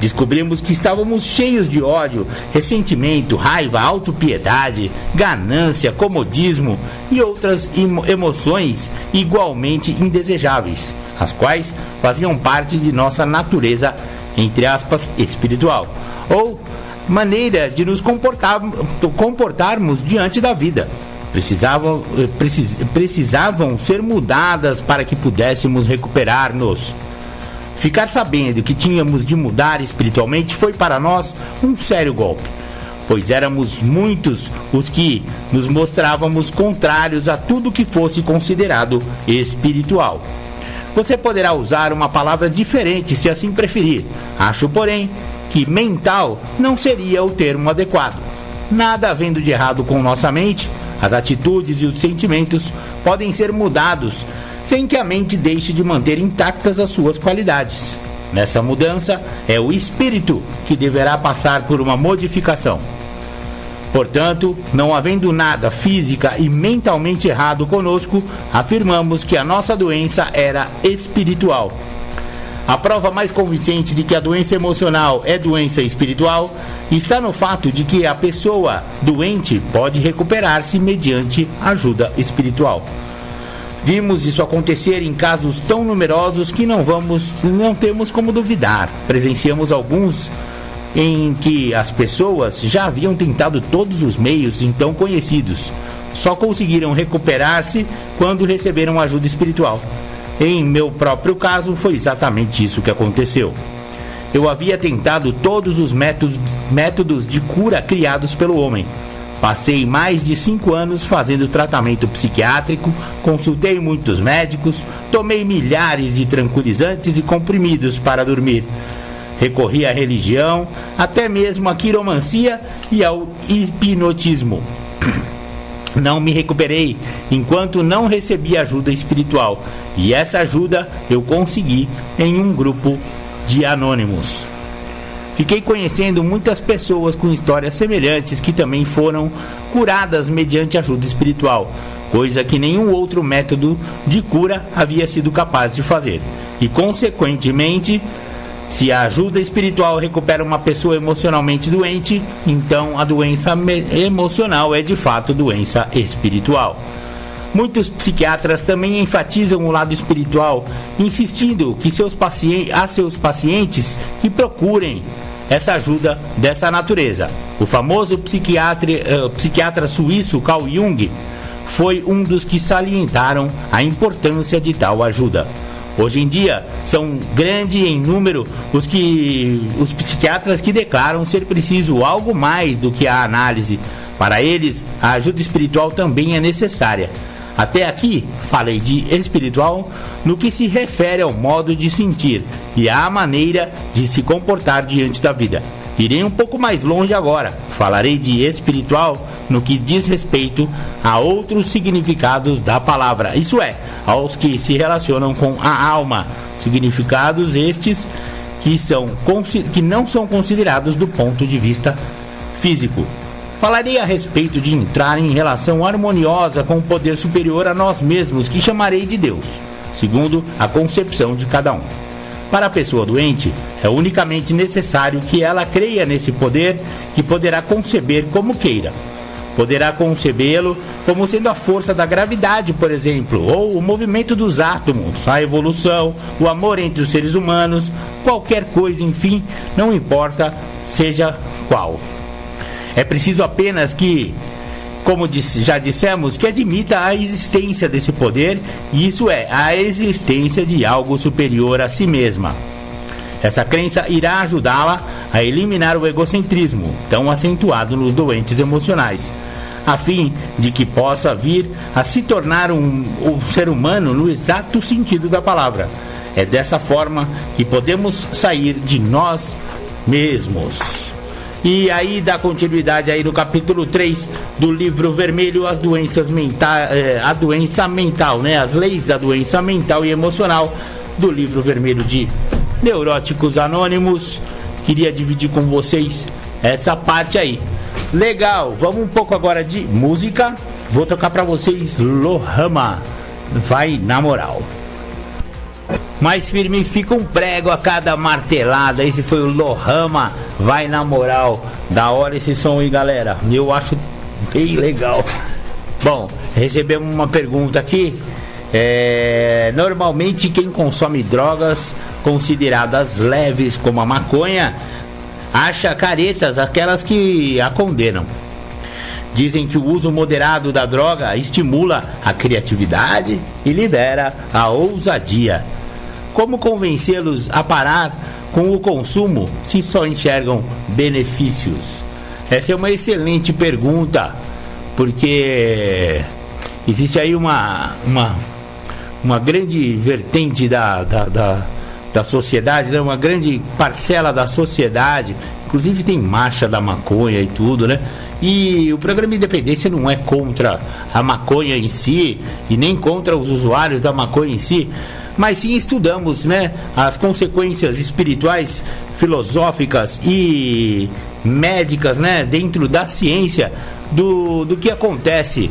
Descobrimos que estávamos cheios de ódio, ressentimento, raiva, autopiedade, ganância, comodismo e outras emoções igualmente indesejáveis, as quais faziam parte de nossa natureza, entre aspas, espiritual, ou maneira de nos comportarmos diante da vida. precisavam ser mudadas para que pudéssemos recuperar-nos. Ficar sabendo que tínhamos de mudar espiritualmente foi para nós um sério golpe, pois éramos muitos os que nos mostrávamos contrários a tudo que fosse considerado espiritual. Você poderá usar uma palavra diferente se assim preferir. Acho, porém, que mental não seria o termo adequado. Nada havendo de errado com nossa mente, as atitudes e os sentimentos podem ser mudados sem que a mente deixe de manter intactas as suas qualidades. Nessa mudança, é o espírito que deverá passar por uma modificação. Portanto, não havendo nada física e mentalmente errado conosco, afirmamos que a nossa doença era espiritual. A prova mais convincente de que a doença emocional é doença espiritual está no fato de que a pessoa doente pode recuperar-se mediante ajuda espiritual. Vimos isso acontecer em casos tão numerosos que não temos como duvidar. Presenciamos alguns em que as pessoas já haviam tentado todos os meios então conhecidos, só conseguiram recuperar-se quando receberam ajuda espiritual. Em meu próprio caso, foi exatamente isso que aconteceu. Eu havia tentado todos os métodos de cura criados pelo homem. Passei mais de 5 anos fazendo tratamento psiquiátrico, consultei muitos médicos, tomei milhares de tranquilizantes e comprimidos para dormir. Recorri à religião, até mesmo à quiromancia e ao hipnotismo. Não me recuperei enquanto não recebi ajuda espiritual, e essa ajuda eu consegui em um grupo de anônimos. Fiquei conhecendo muitas pessoas com histórias semelhantes que também foram curadas mediante ajuda espiritual, coisa que nenhum outro método de cura havia sido capaz de fazer. E, consequentemente, se a ajuda espiritual recupera uma pessoa emocionalmente doente, então a doença emocional é de fato doença espiritual. Muitos psiquiatras também enfatizam o lado espiritual, insistindo que seus pacientes que procurem essa ajuda dessa natureza. O famoso psiquiatra suíço Carl Jung foi um dos que salientaram a importância de tal ajuda. Hoje em dia, são grande em número os psiquiatras que declaram ser preciso algo mais do que a análise. Para eles, a ajuda espiritual também é necessária. Até aqui, falei de espiritual no que se refere ao modo de sentir e à maneira de se comportar diante da vida. Irei um pouco mais longe agora. Falarei de espiritual no que diz respeito a outros significados da palavra, isso é, aos que se relacionam com a alma, significados estes que não são considerados do ponto de vista físico. Falarei a respeito de entrar em relação harmoniosa com o poder superior a nós mesmos, que chamarei de Deus, segundo a concepção de cada um. Para a pessoa doente, é unicamente necessário que ela creia nesse poder, que poderá conceber como queira. Poderá concebê-lo como sendo a força da gravidade, por exemplo, ou o movimento dos átomos, a evolução, o amor entre os seres humanos, qualquer coisa, enfim, não importa seja qual. É preciso apenas que, como já dissemos, que admita a existência desse poder, e isso é, a existência de algo superior a si mesma. Essa crença irá ajudá-la a eliminar o egocentrismo, tão acentuado nos doentes emocionais, a fim de que possa vir a se tornar um ser humano no exato sentido da palavra. É dessa forma que podemos sair de nós mesmos. E aí dá continuidade aí no capítulo 3 do livro vermelho, a doença mental, né? As leis da doença mental e emocional, do livro vermelho de Neuróticos Anônimos. Queria dividir com vocês essa parte aí. Legal, vamos um pouco agora de música. Vou tocar pra vocês Lohama, Vai Na Moral. Mais firme fica um prego a cada martelada. Esse foi o Lohama, Vai Na Moral. Da hora esse som aí, galera. Eu acho bem legal. Bom, recebemos uma pergunta aqui. Normalmente quem consome drogas consideradas leves, como a maconha, acha caretas aquelas que a condenam. Dizem que o uso moderado da droga estimula a criatividade e libera a ousadia. Como convencê-los a parar com o consumo se só enxergam benefícios? Essa é uma excelente pergunta, porque existe aí uma grande vertente da sociedade, né? Uma grande parcela da sociedade, inclusive tem marcha da maconha e tudo, né? E o programa Independência não é contra a maconha em si e nem contra os usuários da maconha em si, mas sim estudamos, né, as consequências espirituais, filosóficas e médicas, né, dentro da ciência do que acontece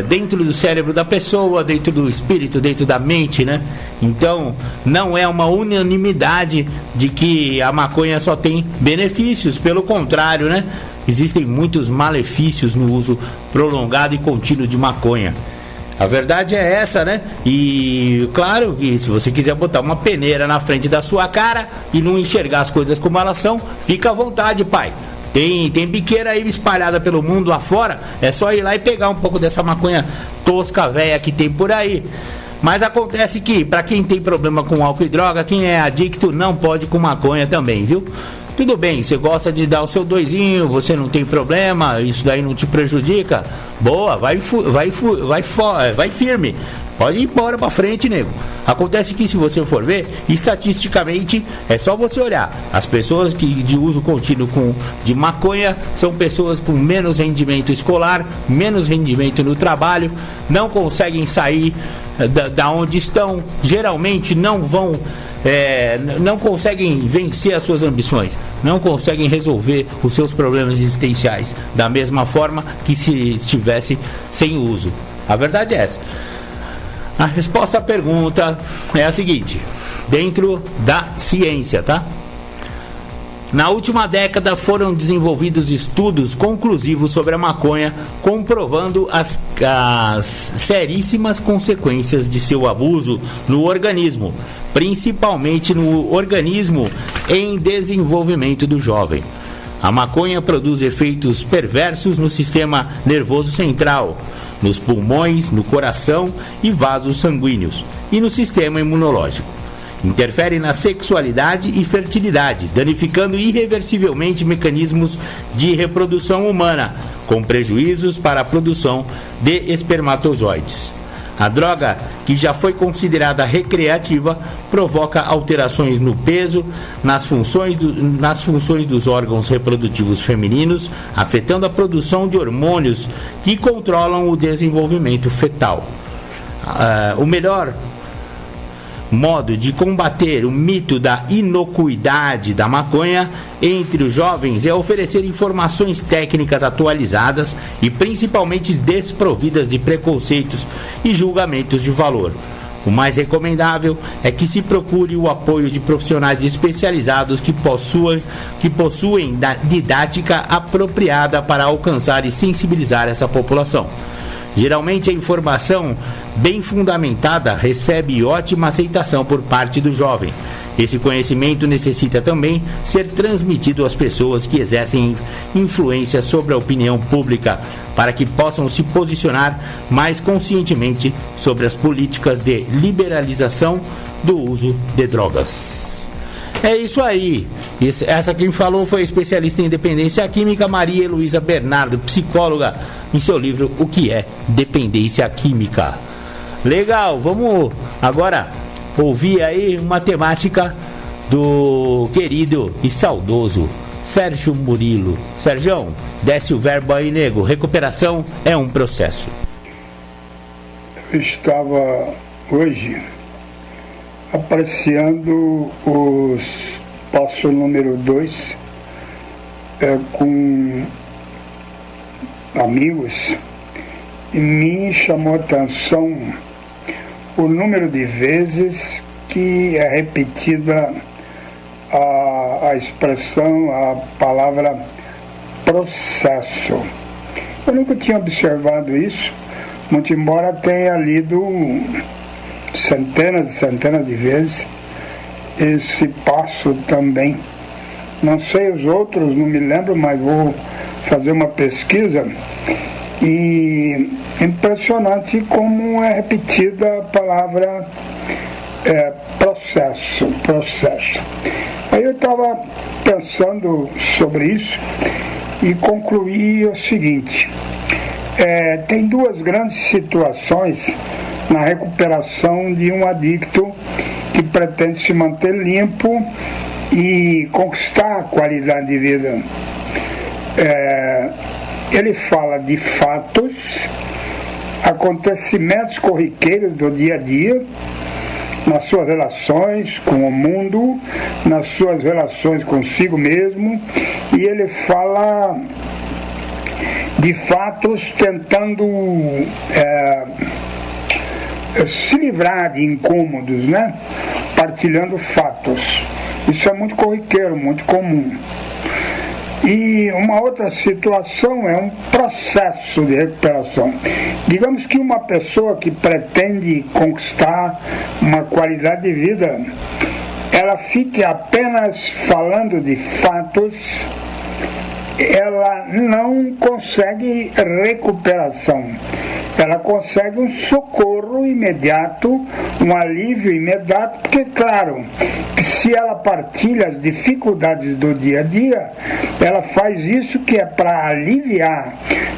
dentro do cérebro da pessoa, dentro do espírito, dentro da mente, né? Então, não é uma unanimidade de que a maconha só tem benefícios, pelo contrário, né? Existem muitos malefícios no uso prolongado e contínuo de maconha. A verdade é essa, né? E claro que se você quiser botar uma peneira na frente da sua cara e não enxergar as coisas como elas são, fica à vontade, pai. Tem biqueira aí espalhada pelo mundo afora, é só ir lá e pegar um pouco dessa maconha tosca, velha que tem por aí. Mas acontece que, para quem tem problema com álcool e droga, quem é adicto não pode com maconha também, viu? Tudo bem, você gosta de dar o seu doisinho, você não tem problema, isso daí não te prejudica. Boa, vai firme. Pode ir embora pra frente, nego. Acontece que, se você for ver, estatisticamente, é só você olhar. As pessoas que de uso contínuo de maconha são pessoas com menos rendimento escolar, menos rendimento no trabalho, não conseguem sair da onde estão, geralmente não conseguem vencer as suas ambições, não conseguem resolver os seus problemas existenciais da mesma forma que se estivesse sem uso. A verdade é essa. A resposta à pergunta é a seguinte: dentro da ciência, tá? Na última década foram desenvolvidos estudos conclusivos sobre a maconha, comprovando as seríssimas consequências de seu abuso no organismo, principalmente no organismo em desenvolvimento do jovem. A maconha produz efeitos perversos no sistema nervoso central, nos pulmões, no coração e vasos sanguíneos, e no sistema imunológico. Interfere na sexualidade e fertilidade, danificando irreversivelmente mecanismos de reprodução humana, com prejuízos para a produção de espermatozoides. A droga, que já foi considerada recreativa, provoca alterações no peso, nas funções dos órgãos reprodutivos femininos, afetando a produção de hormônios que controlam o desenvolvimento fetal. O melhor modo de combater o mito da inocuidade da maconha entre os jovens é oferecer informações técnicas atualizadas e principalmente desprovidas de preconceitos e julgamentos de valor. O mais recomendável é que se procure o apoio de profissionais especializados que possuem didática apropriada para alcançar e sensibilizar essa população. Geralmente a informação bem fundamentada recebe ótima aceitação por parte do jovem. Esse conhecimento necessita também ser transmitido às pessoas que exercem influência sobre a opinião pública, para que possam se posicionar mais conscientemente sobre as políticas de liberalização do uso de drogas. É isso aí. Essa quem falou foi a especialista em dependência química Maria Heloísa Bernardo, psicóloga, em seu livro O que é Dependência Química. Legal, vamos agora ouvir aí uma temática do querido e saudoso Sérgio Murilo. Sérgio, desce o verbo aí, nego. Recuperação é um processo. Eu estava hoje apreciando os passo número 2 com amigos, e me chamou a atenção o número de vezes que é repetida a expressão, a palavra processo. Eu nunca tinha observado isso, muito embora tenha lido centenas e centenas de vezes esse passo também. Não sei os outros, não me lembro, mas vou fazer uma pesquisa e impressionante como é repetida a palavra processo. Aí eu estava pensando sobre isso e concluí o seguinte: tem duas grandes situações na recuperação de um adicto que pretende se manter limpo e conquistar a qualidade de vida. Ele fala de fatos, acontecimentos corriqueiros do dia a dia, nas suas relações com o mundo, nas suas relações consigo mesmo, e ele fala de fatos tentando se livrar de incômodos, né? Partilhando fatos. Isso é muito corriqueiro, muito comum. E uma outra situação é um processo de recuperação. Digamos que uma pessoa que pretende conquistar uma qualidade de vida, ela fique apenas falando de fatos, ela não consegue recuperação. Ela consegue um socorro imediato, um alívio imediato, porque, claro, que se ela partilha as dificuldades do dia a dia, ela faz isso que é para aliviar,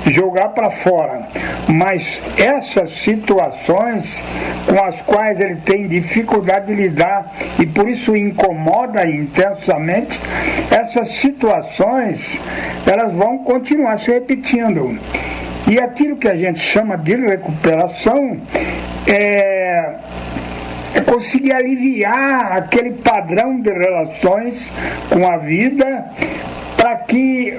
jogar para fora. Mas essas situações com as quais ele tem dificuldade de lidar e por isso incomoda intensamente, essas situações, elas vão continuar se repetindo. E aquilo que a gente chama de recuperação é conseguir aliviar aquele padrão de relações com a vida para que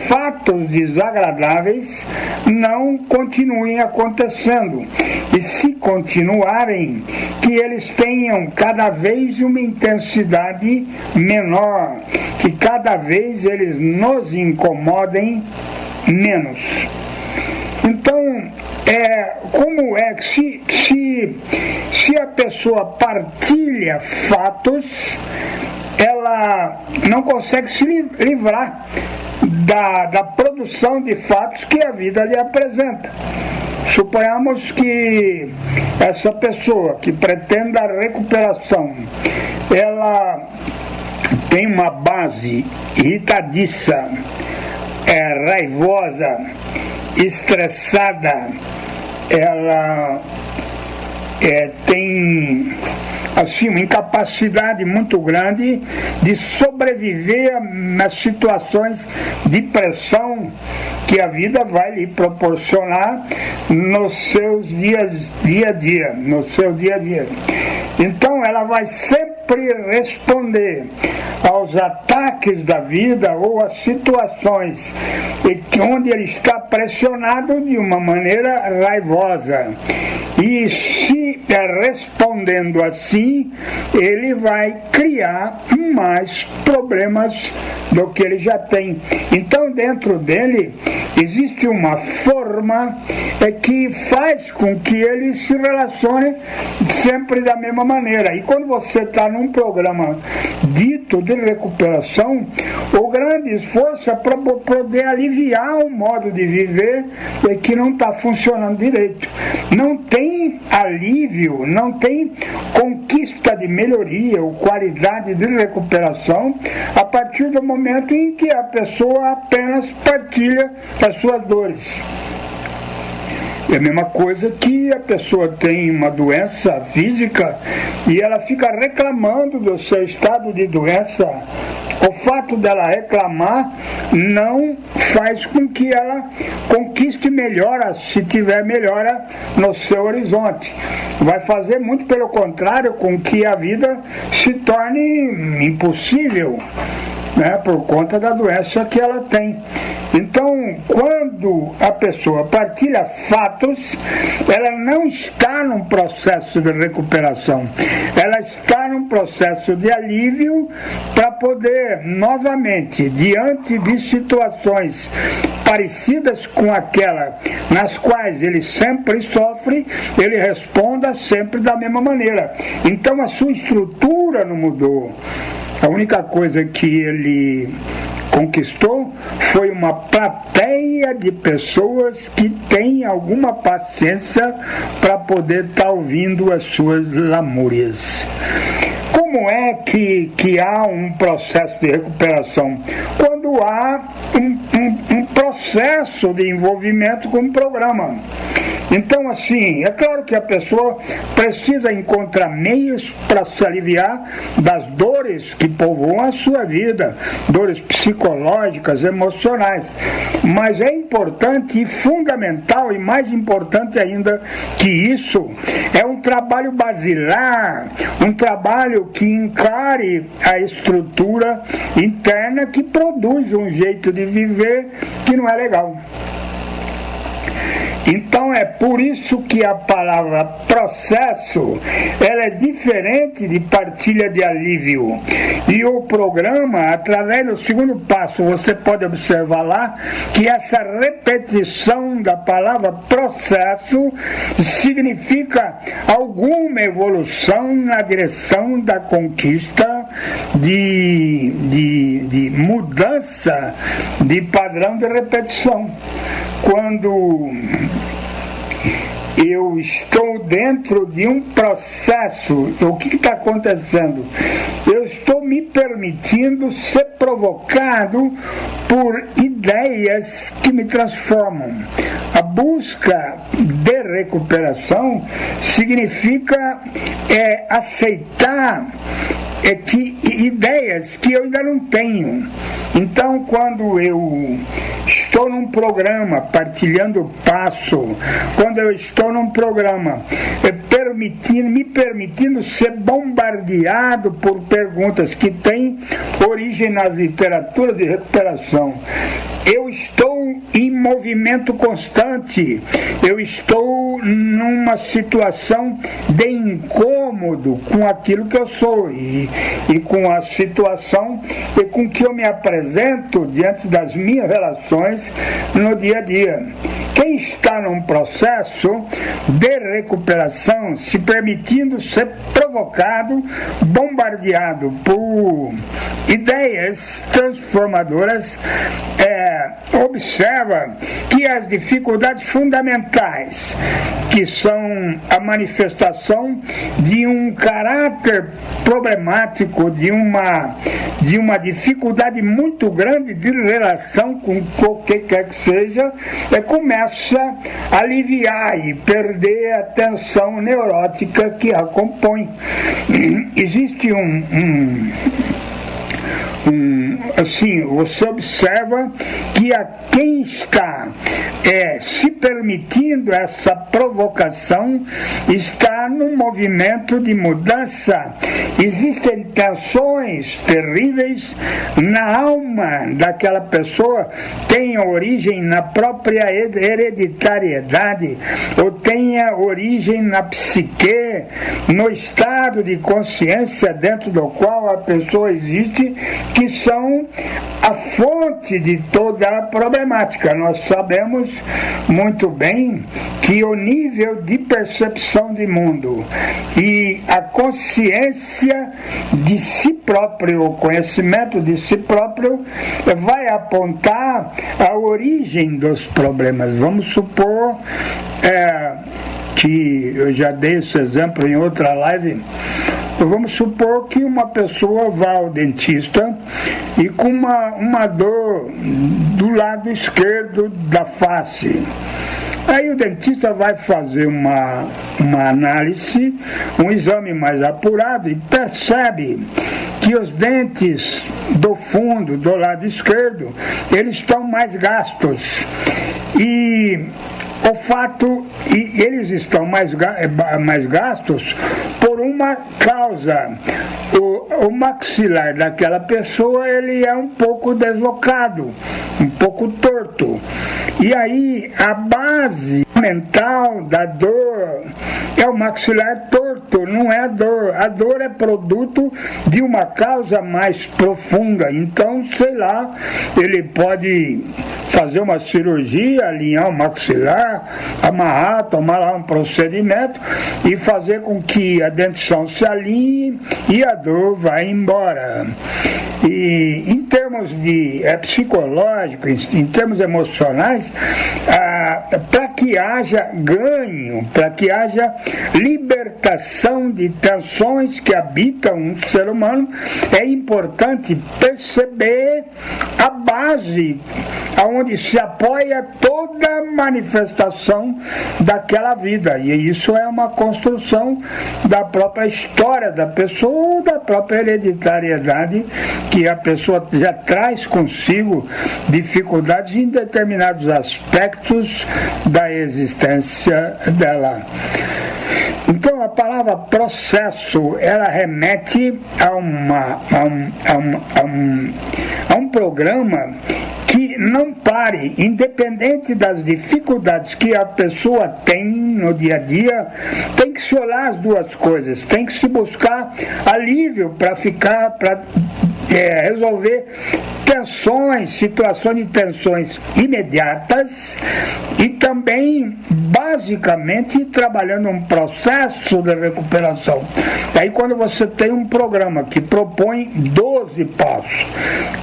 fatos desagradáveis não continuem acontecendo. E se continuarem, que eles tenham cada vez uma intensidade menor, que cada vez eles nos incomodem menos. Então, como é que se a pessoa partilha fatos, ela não consegue se livrar da produção de fatos que a vida lhe apresenta. Suponhamos que essa pessoa que pretende a recuperação, ela tem uma base irritadiça, raivosa, estressada, ela tem assim uma incapacidade muito grande de sobreviver nas situações de pressão que a vida vai lhe proporcionar nos seus dia a dia. Então ela vai sempre responder aos ataques da vida ou às situações onde ele está pressionado de uma maneira raivosa. E se respondendo assim, ele vai criar mais problemas do que ele já tem. Então dentro dele existe uma forma que faz com que ele se relacione sempre da mesma maneira. E quando você está num programa dito de recuperação, o grande esforço é para poder aliviar o modo de viver que não está funcionando direito. Não tem alívio, não tem conquista de melhoria ou qualidade de recuperação a partir do momento em que a pessoa apenas partilha as suas dores. É a mesma coisa que a pessoa tem uma doença física e ela fica reclamando do seu estado de doença. O fato dela reclamar não faz com que ela conquiste melhora, se tiver melhora no seu horizonte. Vai fazer muito pelo contrário com que a vida se torne impossível, né, por conta da doença que ela tem. Então, quando a pessoa partilha fatos, ela não está num processo de recuperação, ela está num processo de alívio para poder, novamente, diante de situações parecidas com aquela nas quais ele sempre sofre, ele responda sempre da mesma maneira. Então, a sua estrutura não mudou. A única coisa que ele conquistou foi uma plateia de pessoas que têm alguma paciência para poder estar ouvindo as suas lamúrias. Como é que há um processo de recuperação? Quando há um processo de envolvimento com o programa. Então, assim, é claro que a pessoa precisa encontrar meios para se aliviar das dores que povoam a sua vida, dores psicológicas, emocionais. Mas é importante e fundamental, e mais importante ainda que isso, é um trabalho basilar, um trabalho que encare a estrutura interna que produz um jeito de viver que não é legal. Então é por isso que a palavra processo, ela é diferente de partilha de alívio. E o programa, através do segundo passo, você pode observar lá que essa repetição da palavra processo significa alguma evolução na direção da conquista de mudança de padrão de repetição. Quando eu estou dentro de um processo, o que está acontecendo? Eu estou me permitindo ser provocado por ideias que me transformam. A busca de recuperação significa aceitar que ideias que eu ainda não tenho. Então, quando eu estou num programa partilhando o passo, quando eu estou num programa me permitindo ser bombardeado por perguntas que têm origem nas literaturas de recuperação, eu estou em movimento constante, eu estou numa situação de incômodo com aquilo que eu sou e com a situação e com que eu me apresento diante das minhas relações no dia a dia. Quem está num processo de recuperação, se permitindo ser provocado, bombardeado por ideias transformadoras, observa que as dificuldades fundamentais, que são a manifestação de um caráter problemático, de uma dificuldade muito grande de relação com o que quer que seja, começa a aliviar e perder a tensão neurótica que a compõe. Existe assim, você observa que a quem está se permitindo essa provocação está num movimento de mudança. Existem tensões terríveis na alma daquela pessoa, tem origem na própria hereditariedade, ou tenha origem na psique, no estado de consciência dentro do qual a pessoa existe, que são a fonte de toda a problemática. Nós sabemos muito bem que o nível de percepção de mundo e a consciência de si próprio, o conhecimento de si próprio, vai apontar a origem dos problemas. Vamos supor que eu já dei esse exemplo em outra live. Vamos supor que uma pessoa vá ao dentista e com uma dor do lado esquerdo da face. Aí o dentista vai fazer uma análise, um exame mais apurado e percebe que os dentes do fundo, do lado esquerdo, eles estão mais gastos. E o fato, e eles estão mais gastos por uma causa. O maxilar daquela pessoa, ele é um pouco deslocado, um pouco torto. E aí a base mental da dor é o maxilar torto, não é a dor. A dor é produto de uma causa mais profunda. Então, sei lá, ele pode fazer uma cirurgia, alinhar o maxilar, amarrar, tomar lá um procedimento e fazer com que a dentição se alinhe e a dor vai embora. E em termos psicológicos, em termos emocionais, para que haja ganho, para que haja libertação de tensões que habitam um ser humano, é importante perceber a base aonde se apoia toda manifestação daquela vida. E isso é uma construção da própria história da pessoa ou da própria hereditariedade, que a pessoa já traz consigo dificuldades em determinados aspectos da existência dela. Então a palavra processo, ela remete a um programa que não pare, independente das dificuldades que a pessoa tem no dia a dia, tem que se olhar as duas coisas, tem que se buscar alívio para resolver tensões, situações de tensões imediatas e também, basicamente, trabalhando um processo de recuperação. Aí quando você tem um programa que propõe 12 passos,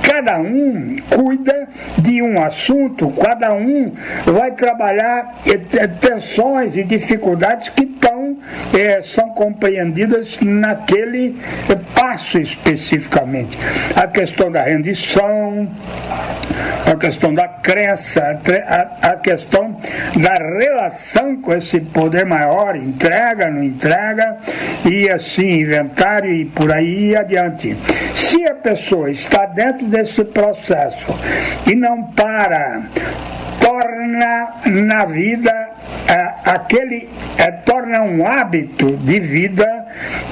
cada um cuida de um assunto, cada um vai trabalhar tensões e dificuldades que são compreendidas naquele passo especificamente. A questão da rendição, a questão da crença, a questão da relação com esse poder maior, entrega, não entrega, e assim, inventário e por aí adiante. Se a pessoa está dentro desse processo e não para, torna na vida torna um hábito de vida,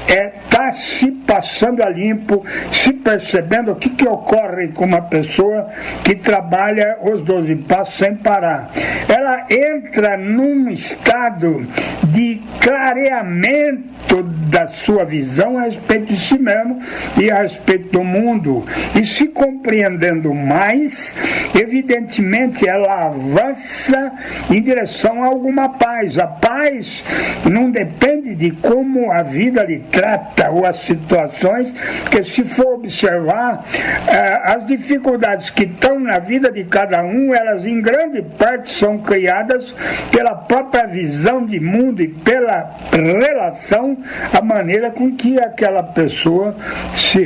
está se passando a limpo, se percebendo o que ocorre com uma pessoa que trabalha os 12 passos sem parar. Ela entra num estado de clareamento da sua visão a respeito de si mesmo e a respeito do mundo, e se compreendendo mais, evidentemente ela avança em direção a alguma paz. A paz não depende de como a vida lhe trata ou as situações, porque se for observar as dificuldades que estão na vida de cada um, elas em grande parte são criadas pela própria visão de mundo e pela relação, a maneira com que aquela pessoa se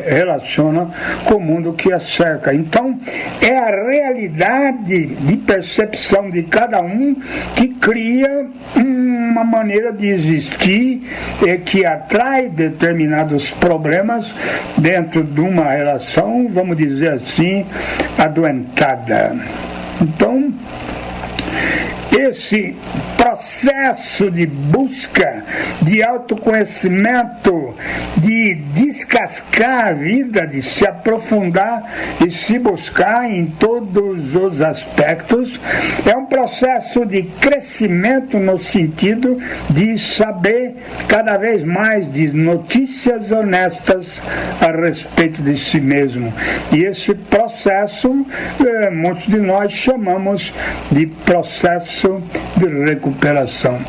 relaciona com o mundo que a cerca. Então é a realidade de percepção de cada um que cria uma maneira de existir que atrai determinados problemas dentro de uma relação, vamos dizer assim, adoentada. Então, esse processo de busca, de autoconhecimento, de descascar a vida, de se aprofundar e se buscar em todos os aspectos, é um processo de crescimento no sentido de saber cada vez mais de notícias honestas a respeito de si mesmo. E esse processo, muitos de nós chamamos de processo de recuperação.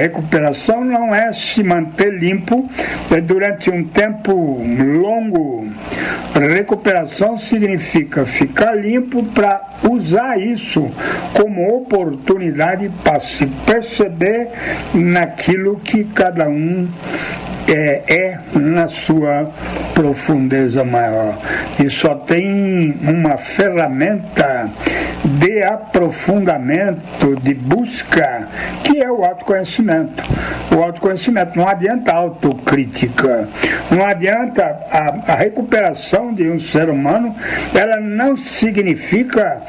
Recuperação não é se manter limpo durante um tempo longo. Recuperação significa ficar limpo para usar isso como oportunidade para se perceber naquilo que cada um na sua profundeza maior. E só tem uma ferramenta de aprofundamento, de busca, que é o autoconhecimento. O autoconhecimento, não adianta a autocrítica, não adianta a recuperação de um ser humano, ela não significa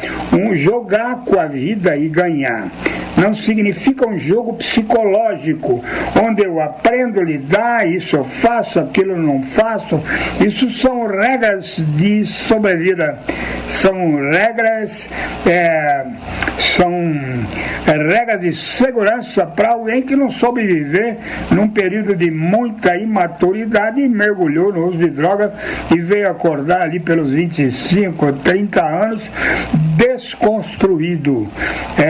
jogar com a vida e ganhar. Não significa um jogo psicológico, onde eu aprendo a lidar, isso eu faço, aquilo eu não faço. Isso são regras de sobrevida, são regras de segurança para alguém que não soube viver num período de muita imaturidade e mergulhou no uso de droga e veio acordar ali pelos 25, 30 anos desconstruído,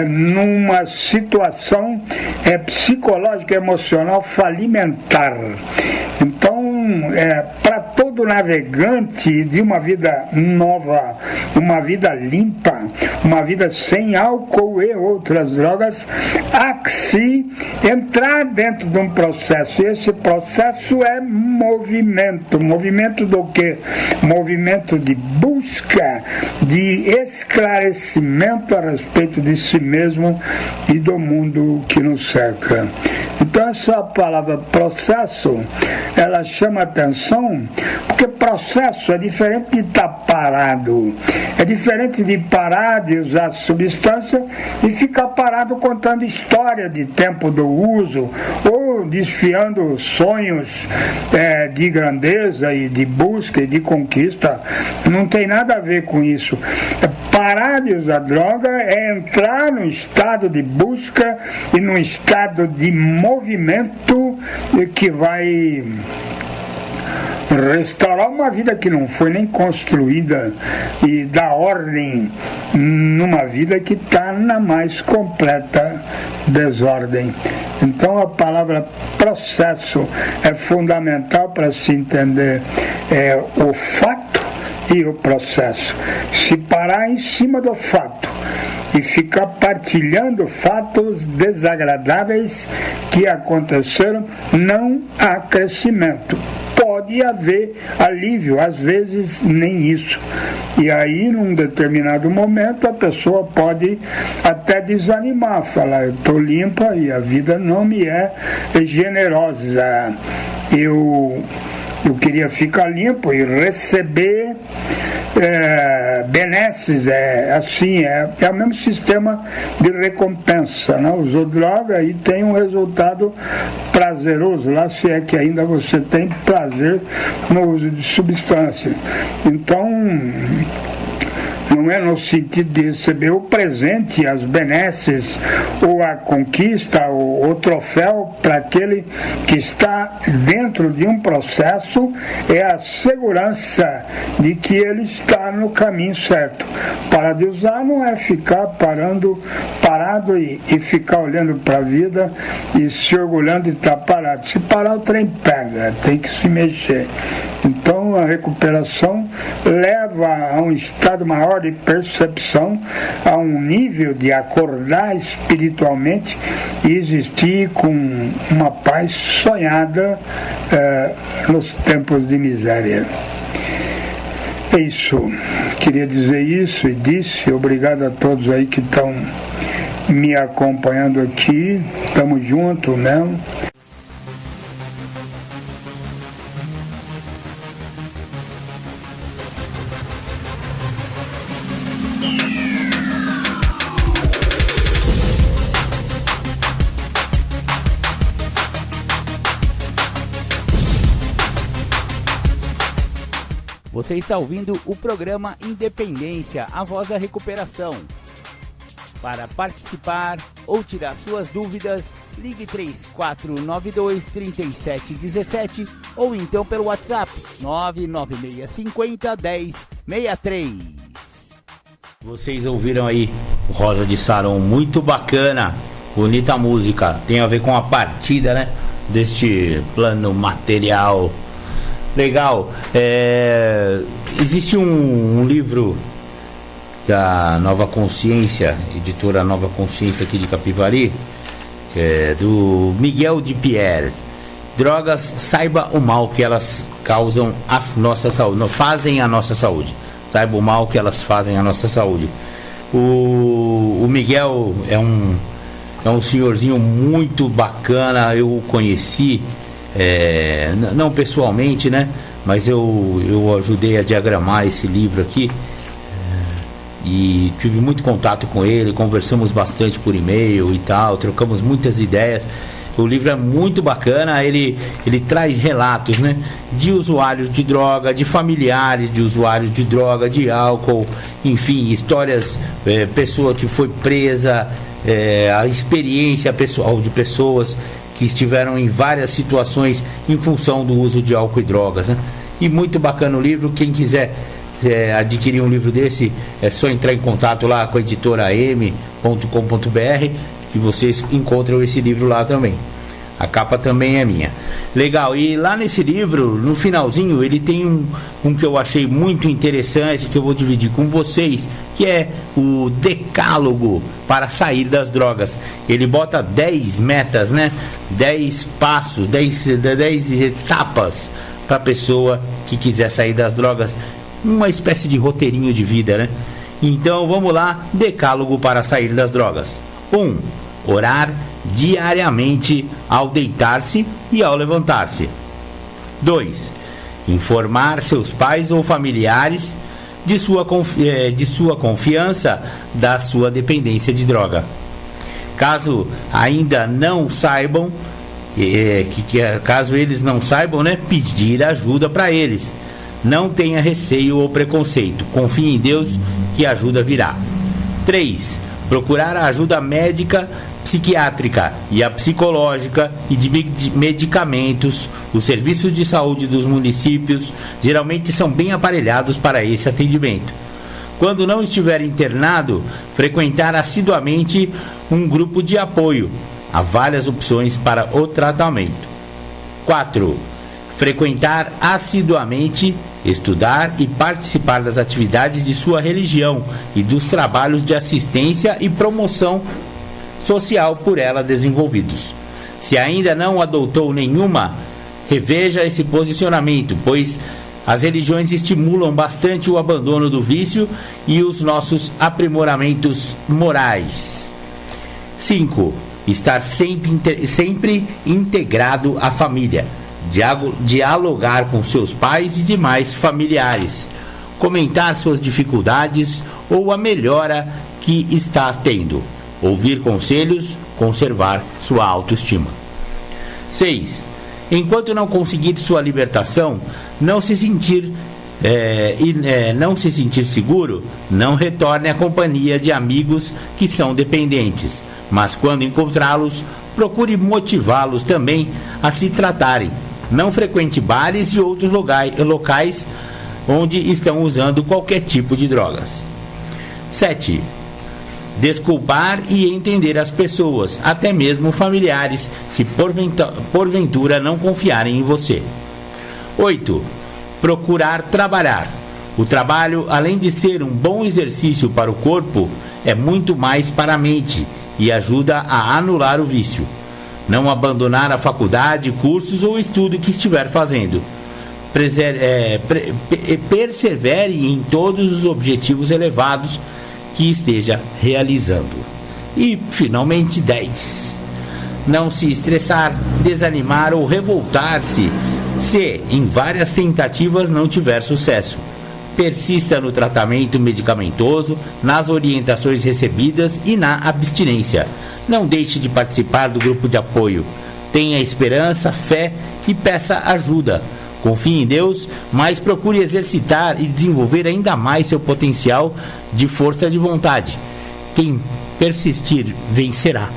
numa situação psicológica e emocional falimentar. Então para todo navegante de uma vida nova, uma vida limpa, uma vida sem álcool e outras drogas, há que se entrar dentro de um processo. E esse processo é movimento. Movimento do quê? Movimento de busca, de esclarecimento a respeito de si mesmo e do mundo que nos cerca. Então essa palavra processo, ela chama atenção, porque processo é diferente de estar parado, é diferente de parar de usar substância e ficar parado contando história de tempo do uso, ou desfiando sonhos de grandeza e de busca e de conquista. Não tem nada a ver com isso. Parar de usar droga é entrar no estado de busca e no estado de movimento que vai restaurar uma vida que não foi nem construída e dar ordem numa vida que está na mais completa desordem. Então a palavra processo é fundamental para se entender o fato e o processo. Se parar em cima do fato e ficar partilhando fatos desagradáveis que aconteceram, não há crescimento. Pode haver alívio, às vezes nem isso. E aí, num determinado momento, a pessoa pode até desanimar, falar: eu estou limpa e a vida não me é generosa. Eu queria ficar limpo e receber benesses, é o mesmo sistema de recompensa, né? Usou droga e tem um resultado prazeroso, lá se é que ainda você tem prazer no uso de substância. Então, não é no sentido de receber o presente, as benesses, ou a conquista, ou o troféu para aquele que está dentro de um processo, é a segurança de que ele está no caminho certo. Parar de usar não é ficar parado e ficar olhando para a vida e se orgulhando de estar parado. Se parar, o trem pega, tem que se mexer. Então a recuperação leva a um estado maior de percepção, a um nível de acordar espiritualmente e existir com uma paz sonhada nos tempos de miséria. É isso, queria dizer isso e disse. Obrigado a todos aí que estão me acompanhando aqui, estamos juntos mesmo. Você está ouvindo o programa Independência, a voz da recuperação. Para participar ou tirar suas dúvidas, ligue 3492-3717 ou então pelo WhatsApp 99650-1063. Vocês ouviram aí o Rosa de Saron, muito bacana, bonita música, tem a ver com a partida, né, deste plano material. Legal. Existe um livro da Nova Consciência, editora Nova Consciência aqui de Capivari, do Miguel de Pierre. Drogas, saiba o mal que elas causam à nossa saúde, fazem a nossa saúde. Saiba o mal que elas fazem à nossa saúde. O Miguel é um senhorzinho muito bacana, eu o conheci. Não pessoalmente, né? Mas eu ajudei a diagramar esse livro aqui e tive muito contato com ele, conversamos bastante por e-mail e tal, trocamos muitas ideias. O livro é muito bacana, ele traz relatos, né, de usuários de droga, de familiares de usuários de droga, de álcool, enfim, histórias, pessoa que foi presa, a experiência pessoal de pessoas que estiveram em várias situações em função do uso de álcool e drogas, né? E muito bacana o livro. Quem quiser adquirir um livro desse, é só entrar em contato lá com a editora am.com.br, que vocês encontram esse livro lá também. A capa também é minha. Legal, e lá nesse livro, no finalzinho, ele tem um que eu achei muito interessante, que eu vou dividir com vocês, que é o decálogo para sair das drogas. Ele bota 10 metas, né? 10 passos, 10 etapas para a pessoa que quiser sair das drogas. Uma espécie de roteirinho de vida, né? Então vamos lá, decálogo para sair das drogas. 1. Orar diariamente ao deitar-se e ao levantar-se. 2. Informar seus pais ou familiares de sua confiança da sua dependência de droga. Caso ainda não saibam, caso eles não saibam, né, pedir ajuda para eles. Não tenha receio ou preconceito. Confie em Deus que a ajuda virá. 3. Procurar a ajuda médica, psiquiátrica e a psicológica e de medicamentos. Os serviços de saúde dos municípios geralmente são bem aparelhados para esse atendimento. Quando não estiver internado, frequentar assiduamente um grupo de apoio. Há várias opções para o tratamento. 4. Frequentar assiduamente, estudar e participar das atividades de sua religião e dos trabalhos de assistência e promoção social por ela desenvolvidos. Se ainda não adotou nenhuma, reveja esse posicionamento, pois as religiões estimulam bastante o abandono do vício e os nossos aprimoramentos morais. 5. Estar sempre integrado à família. Dialogar com seus pais e demais familiares. Comentar suas dificuldades ou a melhora que está tendo. Ouvir conselhos, conservar sua autoestima. 6. Enquanto não conseguir sua libertação, não se sentir seguro, não retorne à companhia de amigos que são dependentes. Mas quando encontrá-los, procure motivá-los também a se tratarem. Não frequente bares e outros locais onde estão usando qualquer tipo de drogas. 7. Desculpar e entender as pessoas, até mesmo familiares, se porventura não confiarem em você. 8. Procurar trabalhar. O trabalho, além de ser um bom exercício para o corpo, é muito mais para a mente e ajuda a anular o vício. Não abandonar a faculdade, cursos ou estudo que estiver fazendo. Persevere em todos os objetivos elevados que esteja realizando. E, finalmente, 10. Não se estressar, desanimar ou revoltar-se se, em várias tentativas, não tiver sucesso. Persista no tratamento medicamentoso, nas orientações recebidas e na abstinência. Não deixe de participar do grupo de apoio. Tenha esperança, fé e peça ajuda. Confie em Deus, mas procure exercitar e desenvolver ainda mais seu potencial de força de vontade. Quem persistir, vencerá.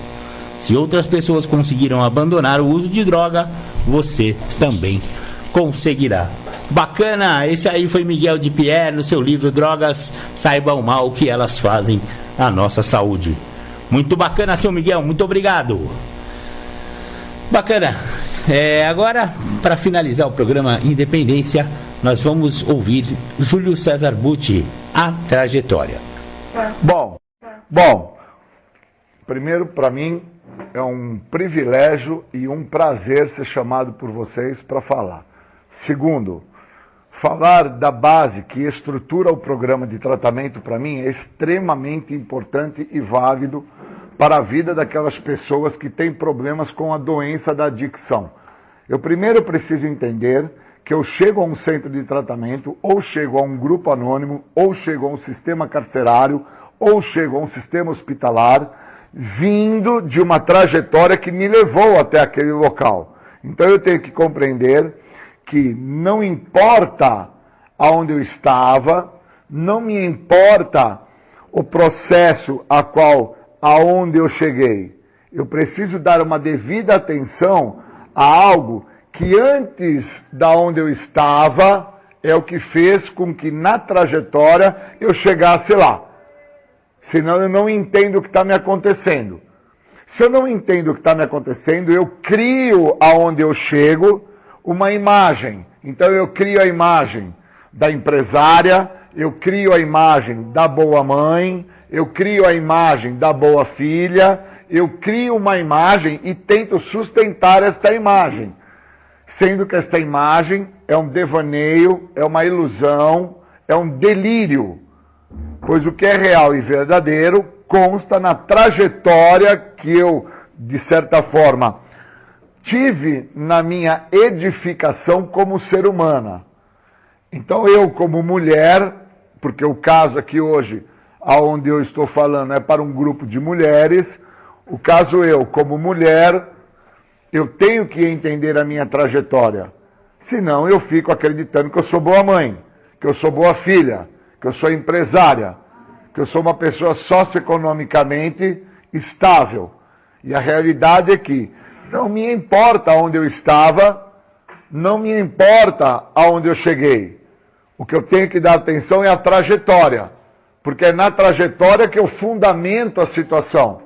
Se outras pessoas conseguiram abandonar o uso de droga, você também conseguirá. Bacana, esse aí foi Miguel de Pierre no seu livro Drogas, Saiba o Mal que Elas Fazem à Nossa Saúde. Muito bacana, seu Miguel, muito obrigado. Bacana. Agora, para finalizar o programa Independência, nós vamos ouvir Júlio César Butti, A Trajetória. Bom, primeiro, para mim, é um privilégio e um prazer ser chamado por vocês para falar. Segundo, falar da base que estrutura o programa de tratamento, para mim, é extremamente importante e válido para a vida daquelas pessoas que têm problemas com a doença da adicção. Eu primeiro preciso entender que eu chego a um centro de tratamento, ou chego a um grupo anônimo, ou chego a um sistema carcerário, ou chego a um sistema hospitalar, vindo de uma trajetória que me levou até aquele local. Então eu tenho que compreender que não importa aonde eu estava, não me importa o processo aonde eu cheguei. Eu preciso dar uma devida atenção a algo que antes da onde eu estava é o que fez com que na trajetória eu chegasse lá. Senão eu não entendo o que está me acontecendo. Se eu não entendo o que está me acontecendo, eu crio aonde eu chego uma imagem. Então eu crio a imagem da empresária, eu crio a imagem da boa mãe, eu crio a imagem da boa filha, eu crio uma imagem e tento sustentar esta imagem, sendo que esta imagem é um devaneio, é uma ilusão, é um delírio, pois o que é real e verdadeiro consta na trajetória que eu, de certa forma, tive na minha edificação como ser humana. Então eu, como mulher, porque o caso aqui hoje, aonde eu estou falando, é para um grupo de mulheres, o caso eu, como mulher, eu tenho que entender a minha trajetória. Senão eu fico acreditando que eu sou boa mãe, que eu sou boa filha, que eu sou empresária, que eu sou uma pessoa socioeconomicamente estável. E a realidade é que não me importa onde eu estava, não me importa aonde eu cheguei. O que eu tenho que dar atenção é a trajetória, porque é na trajetória que eu fundamento a situação.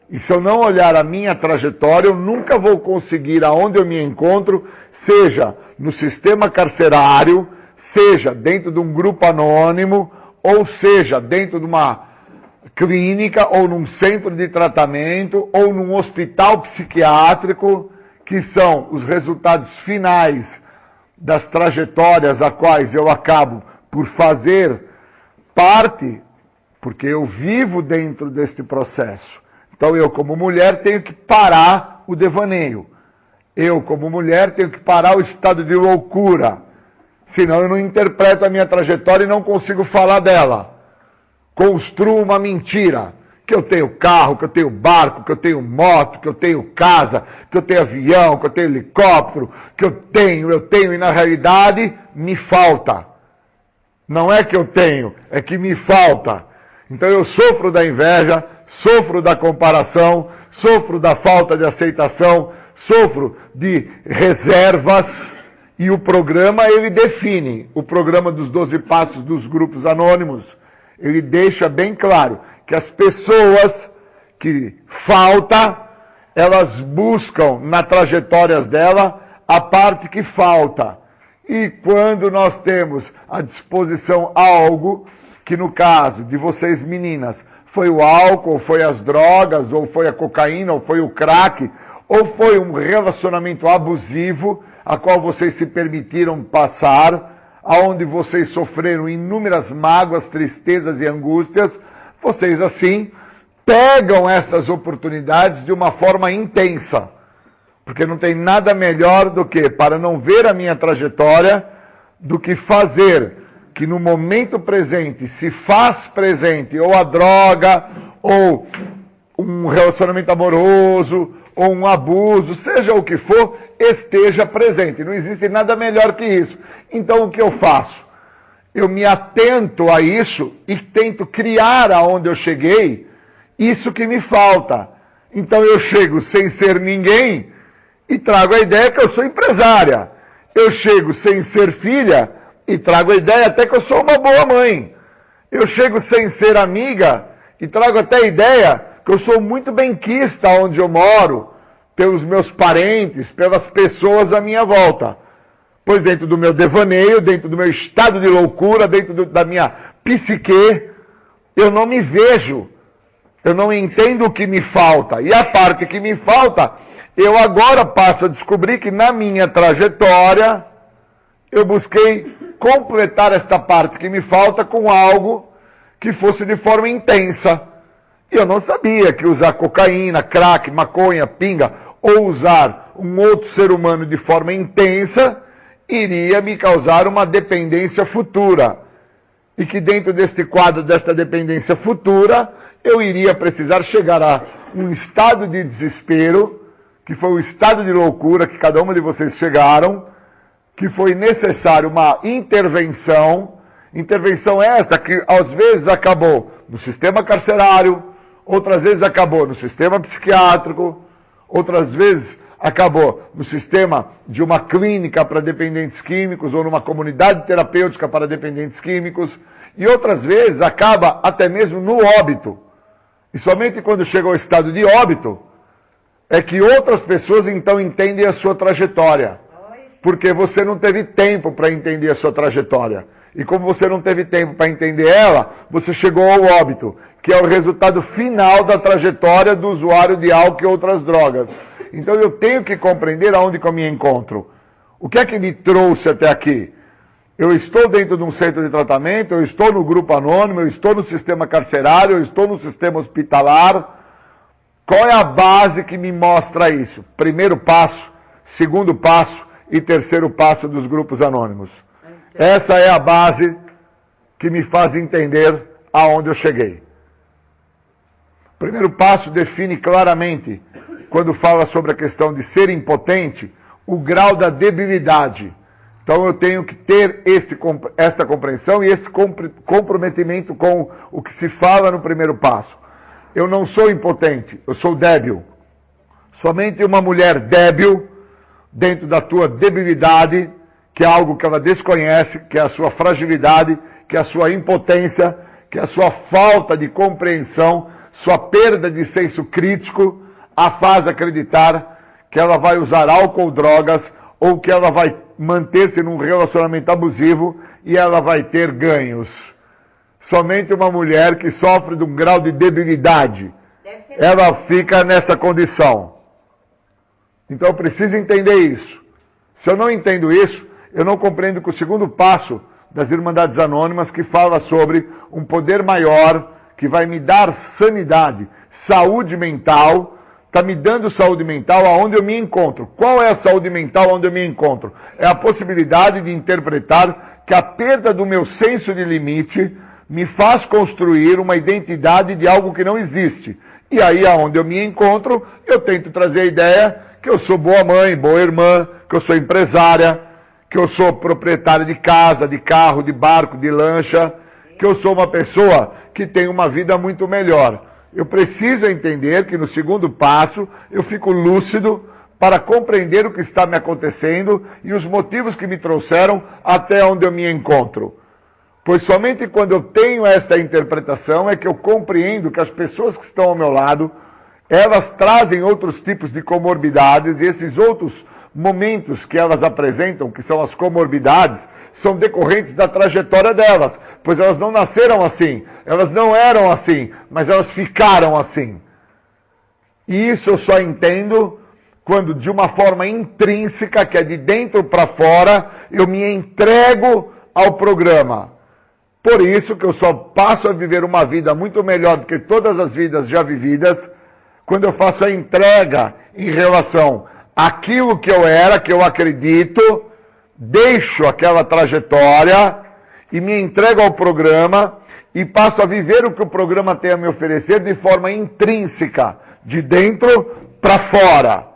E se eu não olhar a minha trajetória, eu nunca vou conseguir aonde eu me encontro, seja no sistema carcerário, seja dentro de um grupo anônimo, ou seja dentro de uma clínica, ou num centro de tratamento, ou num hospital psiquiátrico, que são os resultados finais das trajetórias a quais eu acabo por fazer parte, porque eu vivo dentro deste processo. Então eu, como mulher, tenho que parar o devaneio. Eu, como mulher, tenho que parar o estado de loucura. Senão eu não interpreto a minha trajetória e não consigo falar dela. Construo uma mentira. Que eu tenho carro, que eu tenho barco, que eu tenho moto, que eu tenho casa, que eu tenho avião, que eu tenho helicóptero, que eu tenho, e na realidade me falta. Não é que eu tenho, é que me falta. Então eu sofro da inveja, sofro da comparação, sofro da falta de aceitação, sofro de reservas. E o programa, ele define, o programa dos 12 passos dos grupos anônimos, ele deixa bem claro que as pessoas que falta, elas buscam na trajetórias dela a parte que falta. E quando nós temos à disposição algo, que no caso de vocês meninas, foi o álcool, ou foi as drogas, ou foi a cocaína, ou foi o crack, ou foi um relacionamento abusivo, a qual vocês se permitiram passar, aonde vocês sofreram inúmeras mágoas, tristezas e angústias, vocês assim pegam essas oportunidades de uma forma intensa. Porque não tem nada melhor do que, para não ver a minha trajetória, do que fazer que no momento presente se faz presente ou a droga, ou um relacionamento amoroso, ou um abuso, seja o que for, esteja presente. Não existe nada melhor que isso. Então o que eu faço? Eu me atento a isso e tento criar aonde eu cheguei isso que me falta. Então eu chego sem ser ninguém e trago a ideia que eu sou empresária. Eu chego sem ser filha e trago a ideia até que eu sou uma boa mãe. Eu chego sem ser amiga e trago até a ideia que eu sou muito benquista onde eu moro, pelos meus parentes, pelas pessoas à minha volta. Pois dentro do meu devaneio, dentro do meu estado de loucura, dentro da minha psique, eu não me vejo, eu não entendo o que me falta. E a parte que me falta, eu agora passo a descobrir que na minha trajetória, eu busquei completar esta parte que me falta com algo que fosse de forma intensa. Eu não sabia que usar cocaína, crack, maconha, pinga, ou usar um outro ser humano de forma intensa, iria me causar uma dependência futura. E que dentro deste quadro, desta dependência futura, eu iria precisar chegar a um estado de desespero, que foi o estado de loucura que cada uma de vocês chegaram, que foi necessário uma intervenção esta que às vezes acabou no sistema carcerário, outras vezes acabou no sistema psiquiátrico, outras vezes acabou no sistema de uma clínica para dependentes químicos ou numa comunidade terapêutica para dependentes químicos, e outras vezes acaba até mesmo no óbito. E somente quando chega ao estado de óbito é que outras pessoas então entendem a sua trajetória. Porque você não teve tempo para entender a sua trajetória. E como você não teve tempo para entender ela, você chegou ao óbito, que é o resultado final da trajetória do usuário de álcool e outras drogas. Então eu tenho que compreender aonde que eu me encontro. O que é que me trouxe até aqui? Eu estou dentro de um centro de tratamento, eu estou no grupo anônimo, eu estou no sistema carcerário, eu estou no sistema hospitalar. Qual é a base que me mostra isso? Primeiro passo, segundo passo e terceiro passo dos grupos anônimos. Essa é a base que me faz entender aonde eu cheguei. Primeiro passo define claramente, quando fala sobre a questão de ser impotente, o grau da debilidade. Então eu tenho que ter esta compreensão e este comprometimento com o que se fala no primeiro passo. Eu não sou impotente, eu sou débil. Somente uma mulher débil, dentro da tua debilidade, que é algo que ela desconhece, que é a sua fragilidade, que é a sua impotência, que é a sua falta de compreensão, sua perda de senso crítico, a faz acreditar que ela vai usar álcool ou drogas, ou que ela vai manter-se num relacionamento abusivo e ela vai ter ganhos. Somente uma mulher que sofre de um grau de debilidade, ela fica nessa condição. Então eu preciso entender isso. Se eu não entendo isso, eu não compreendo que o segundo passo das Irmandades Anônimas, que fala sobre um poder maior, que vai me dar sanidade, saúde mental, está me dando saúde mental aonde eu me encontro. Qual é a saúde mental onde eu me encontro? É a possibilidade de interpretar que a perda do meu senso de limite me faz construir uma identidade de algo que não existe. E aí, aonde eu me encontro, eu tento trazer a ideia que eu sou boa mãe, boa irmã, que eu sou empresária, que eu sou proprietário de casa, de carro, de barco, de lancha, que eu sou uma pessoa que tem uma vida muito melhor. Eu preciso entender que no segundo passo eu fico lúcido para compreender o que está me acontecendo e os motivos que me trouxeram até onde eu me encontro. Pois somente quando eu tenho esta interpretação é que eu compreendo que as pessoas que estão ao meu lado, elas trazem outros tipos de comorbidades e esses outros momentos que elas apresentam, que são as comorbidades, são decorrentes da trajetória delas, pois elas não nasceram assim, elas não eram assim, mas elas ficaram assim. E isso eu só entendo quando, de uma forma intrínseca, que é de dentro para fora, eu me entrego ao programa. Por isso que eu só passo a viver uma vida muito melhor do que todas as vidas já vividas, quando eu faço a entrega em relação àquilo que eu era, que eu acredito, deixo aquela trajetória e me entrego ao programa e passo a viver o que o programa tem a me oferecer de forma intrínseca, de dentro para fora.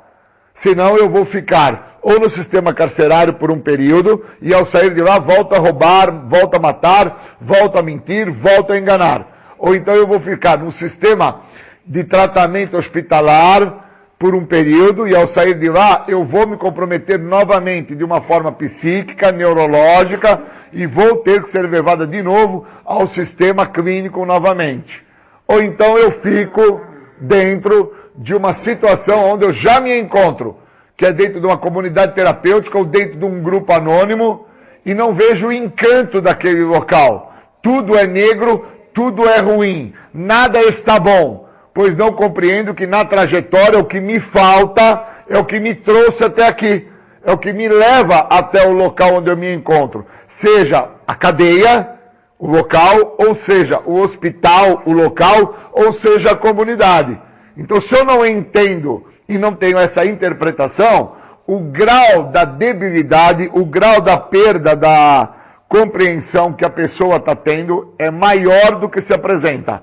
Senão eu vou ficar ou no sistema carcerário por um período e ao sair de lá volto a roubar, volto a matar, volto a mentir, volto a enganar. Ou então eu vou ficar num sistema de tratamento hospitalar por um período e ao sair de lá eu vou me comprometer novamente de uma forma psíquica, neurológica e vou ter que ser levada de novo ao sistema clínico novamente. Ou então eu fico dentro de uma situação onde eu já me encontro, que é dentro de uma comunidade terapêutica ou dentro de um grupo anônimo e não vejo o encanto daquele local. Tudo é negro, tudo é ruim, nada está bom. Pois não compreendo que na trajetória o que me falta é o que me trouxe até aqui. É o que me leva até o local onde eu me encontro. Seja a cadeia, o local, ou seja o hospital, o local, ou seja a comunidade. Então se eu não entendo e não tenho essa interpretação, o grau da debilidade, o grau da perda da compreensão que a pessoa está tendo é maior do que se apresenta.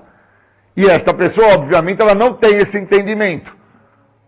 E esta pessoa, obviamente, ela não tem esse entendimento,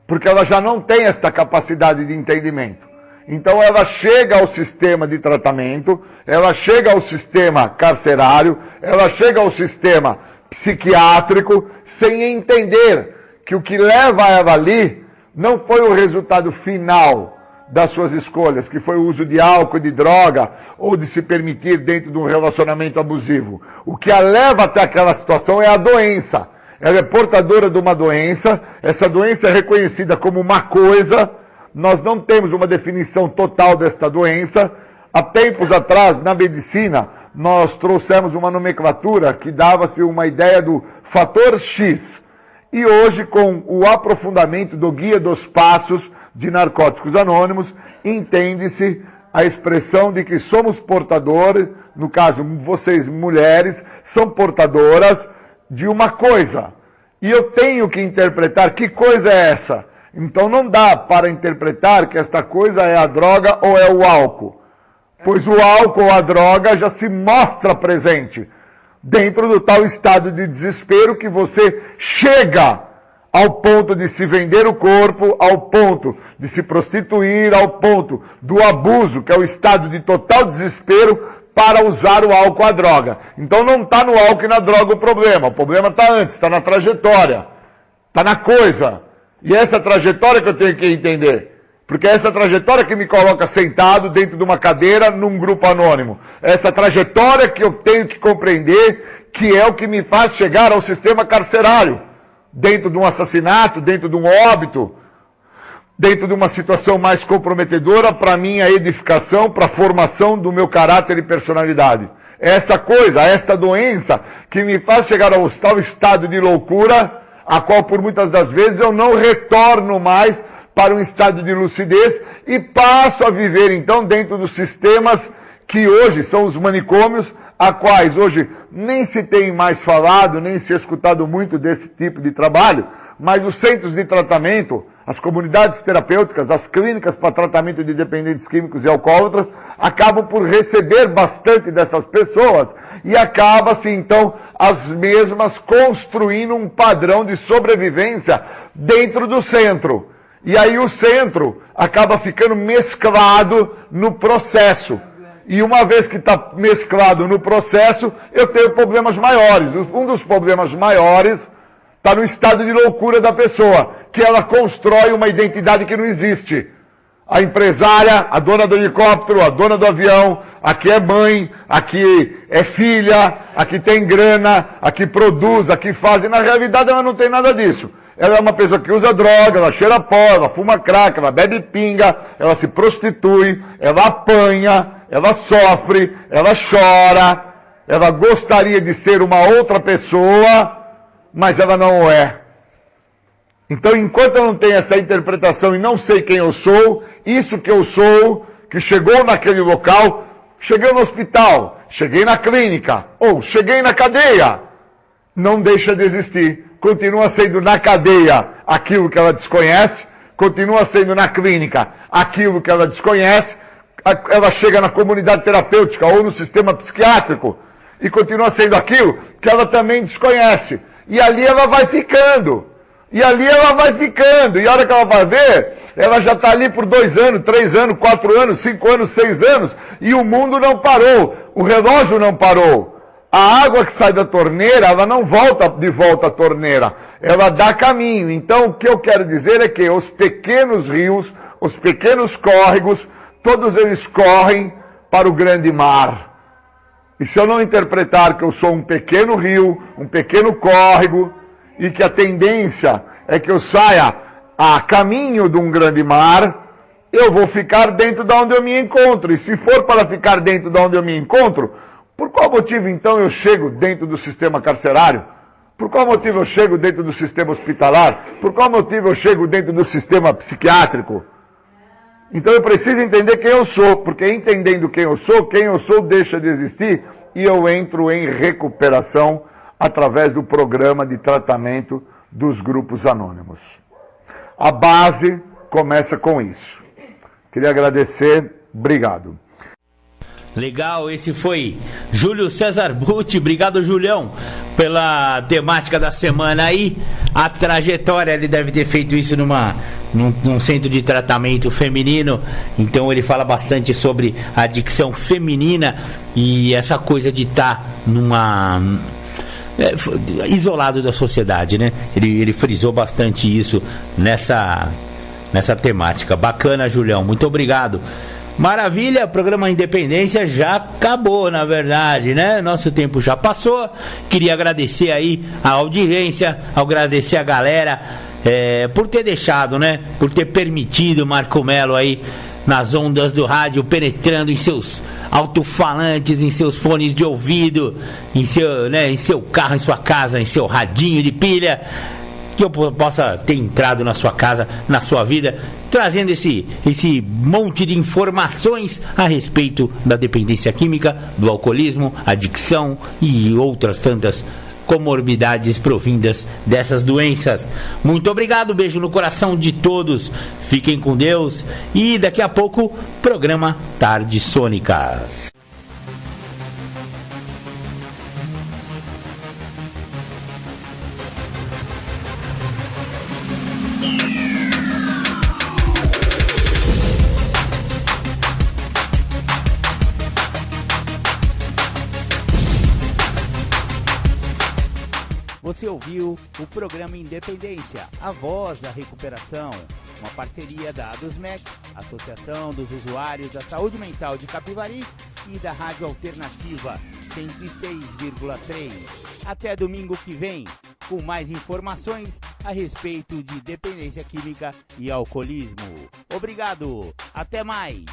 porque ela já não tem esta capacidade de entendimento. Então ela chega ao sistema de tratamento, ela chega ao sistema carcerário, ela chega ao sistema psiquiátrico, sem entender que o que leva ela ali não foi o resultado final das suas escolhas, que foi o uso de álcool, de droga, ou de se permitir dentro de um relacionamento abusivo. O que a leva até aquela situação é a doença, ela é portadora de uma doença, essa doença é reconhecida como uma coisa, nós não temos uma definição total desta doença. Há tempos atrás, na medicina, nós trouxemos uma nomenclatura que dava-se uma ideia do fator X. E hoje, com o aprofundamento do Guia dos Passos de Narcóticos Anônimos, entende-se a expressão de que somos portadores, no caso, vocês mulheres, são portadoras de uma coisa. E eu tenho que interpretar que coisa é essa. Então não dá para interpretar que esta coisa é a droga ou é o álcool. Pois o álcool ou a droga já se mostra presente dentro do tal estado de desespero que você chega ao ponto de se vender o corpo, ao ponto de se prostituir, ao ponto do abuso, que é o estado de total desespero, para usar o álcool ou a droga. Então não está no álcool e na droga o problema está antes, está na trajetória, está na coisa. E essa trajetória que eu tenho que entender, porque é essa trajetória que me coloca sentado dentro de uma cadeira num grupo anônimo. Essa trajetória que eu tenho que compreender, que é o que me faz chegar ao sistema carcerário, dentro de um assassinato, dentro de um óbito, dentro de uma situação mais comprometedora para a minha edificação, para a formação do meu caráter e personalidade. Essa coisa, esta doença que me faz chegar ao tal estado de loucura, a qual por muitas das vezes eu não retorno mais para um estado de lucidez e passo a viver então dentro dos sistemas que hoje são os manicômios, a quais hoje nem se tem mais falado, nem se escutado muito desse tipo de trabalho, mas os centros de tratamento, as comunidades terapêuticas, as clínicas para tratamento de dependentes químicos e alcoólatras, acabam por receber bastante dessas pessoas e acaba-se então as mesmas construindo um padrão de sobrevivência dentro do centro. E aí o centro acaba ficando mesclado no processo. E uma vez que está mesclado no processo, eu tenho problemas maiores. Um dos problemas maiores está no estado de loucura da pessoa, que ela constrói uma identidade que não existe. A empresária, a dona do helicóptero, a dona do avião, aqui é mãe, aqui é filha, aqui tem grana, aqui produz, aqui faz. E na realidade ela não tem nada disso. Ela é uma pessoa que usa droga, ela cheira pó, ela fuma crack, ela bebe pinga, ela se prostitui, ela apanha, ela sofre, ela chora, ela gostaria de ser uma outra pessoa, mas ela não é. Então, enquanto eu não tenho essa interpretação e não sei quem eu sou, isso que eu sou, que chegou naquele local, cheguei no hospital, cheguei na clínica, ou cheguei na cadeia, não deixa de existir. Continua sendo na cadeia aquilo que ela desconhece, continua sendo na clínica aquilo que ela desconhece, ela chega na comunidade terapêutica ou no sistema psiquiátrico e continua sendo aquilo que ela também desconhece. E ali ela vai ficando. E ali ela vai ficando. E a hora que ela vai ver, ela já está ali por 2 anos, 3 anos, 4 anos, 5 anos, 6 anos. E o mundo não parou. O relógio não parou. A água que sai da torneira, ela não volta de volta à torneira. Ela dá caminho. Então, o que eu quero dizer é que os pequenos rios, os pequenos córregos, todos eles correm para o grande mar. E se eu não interpretar que eu sou um pequeno rio, um pequeno córrego, e que a tendência é que eu saia a caminho de um grande mar, eu vou ficar dentro de onde eu me encontro. E se for para ficar dentro de onde eu me encontro, por qual motivo então eu chego dentro do sistema carcerário? Por qual motivo eu chego dentro do sistema hospitalar? Por qual motivo eu chego dentro do sistema psiquiátrico? Então eu preciso entender quem eu sou, porque entendendo quem eu sou deixa de existir e eu entro em recuperação através do programa de tratamento dos grupos anônimos. A base começa com isso. Queria agradecer, obrigado. Legal, esse foi Júlio César Butti. Obrigado, Julião, pela temática da semana aí. A trajetória, ele deve ter feito isso num centro de tratamento feminino. Então ele fala bastante sobre a adicção feminina e essa coisa de estar isolado da sociedade, né? Ele frisou bastante isso nessa temática. Bacana, Julião, muito obrigado. Maravilha, programa Independência já acabou, na verdade, né? Nosso tempo já passou. Queria agradecer aí a audiência, agradecer a galera por ter deixado, né? Por ter permitido o Marco Melo aí nas ondas do rádio, penetrando em seus alto-falantes, em seus fones de ouvido, em seu carro, em sua casa, em seu radinho de pilha, que eu possa ter entrado na sua casa, na sua vida, trazendo esse monte de informações a respeito da dependência química, do alcoolismo, adicção e outras tantas comorbidades provindas dessas doenças. Muito obrigado, beijo no coração de todos, fiquem com Deus e daqui a pouco, programa Tardes Sônicas. Você ouviu o programa Independência, a voz da recuperação, uma parceria da ADUSMEC, Associação dos Usuários da Saúde Mental de Capivari, e da Rádio Alternativa 106,3. Até domingo que vem, com mais informações a respeito de dependência química e alcoolismo. Obrigado, até mais!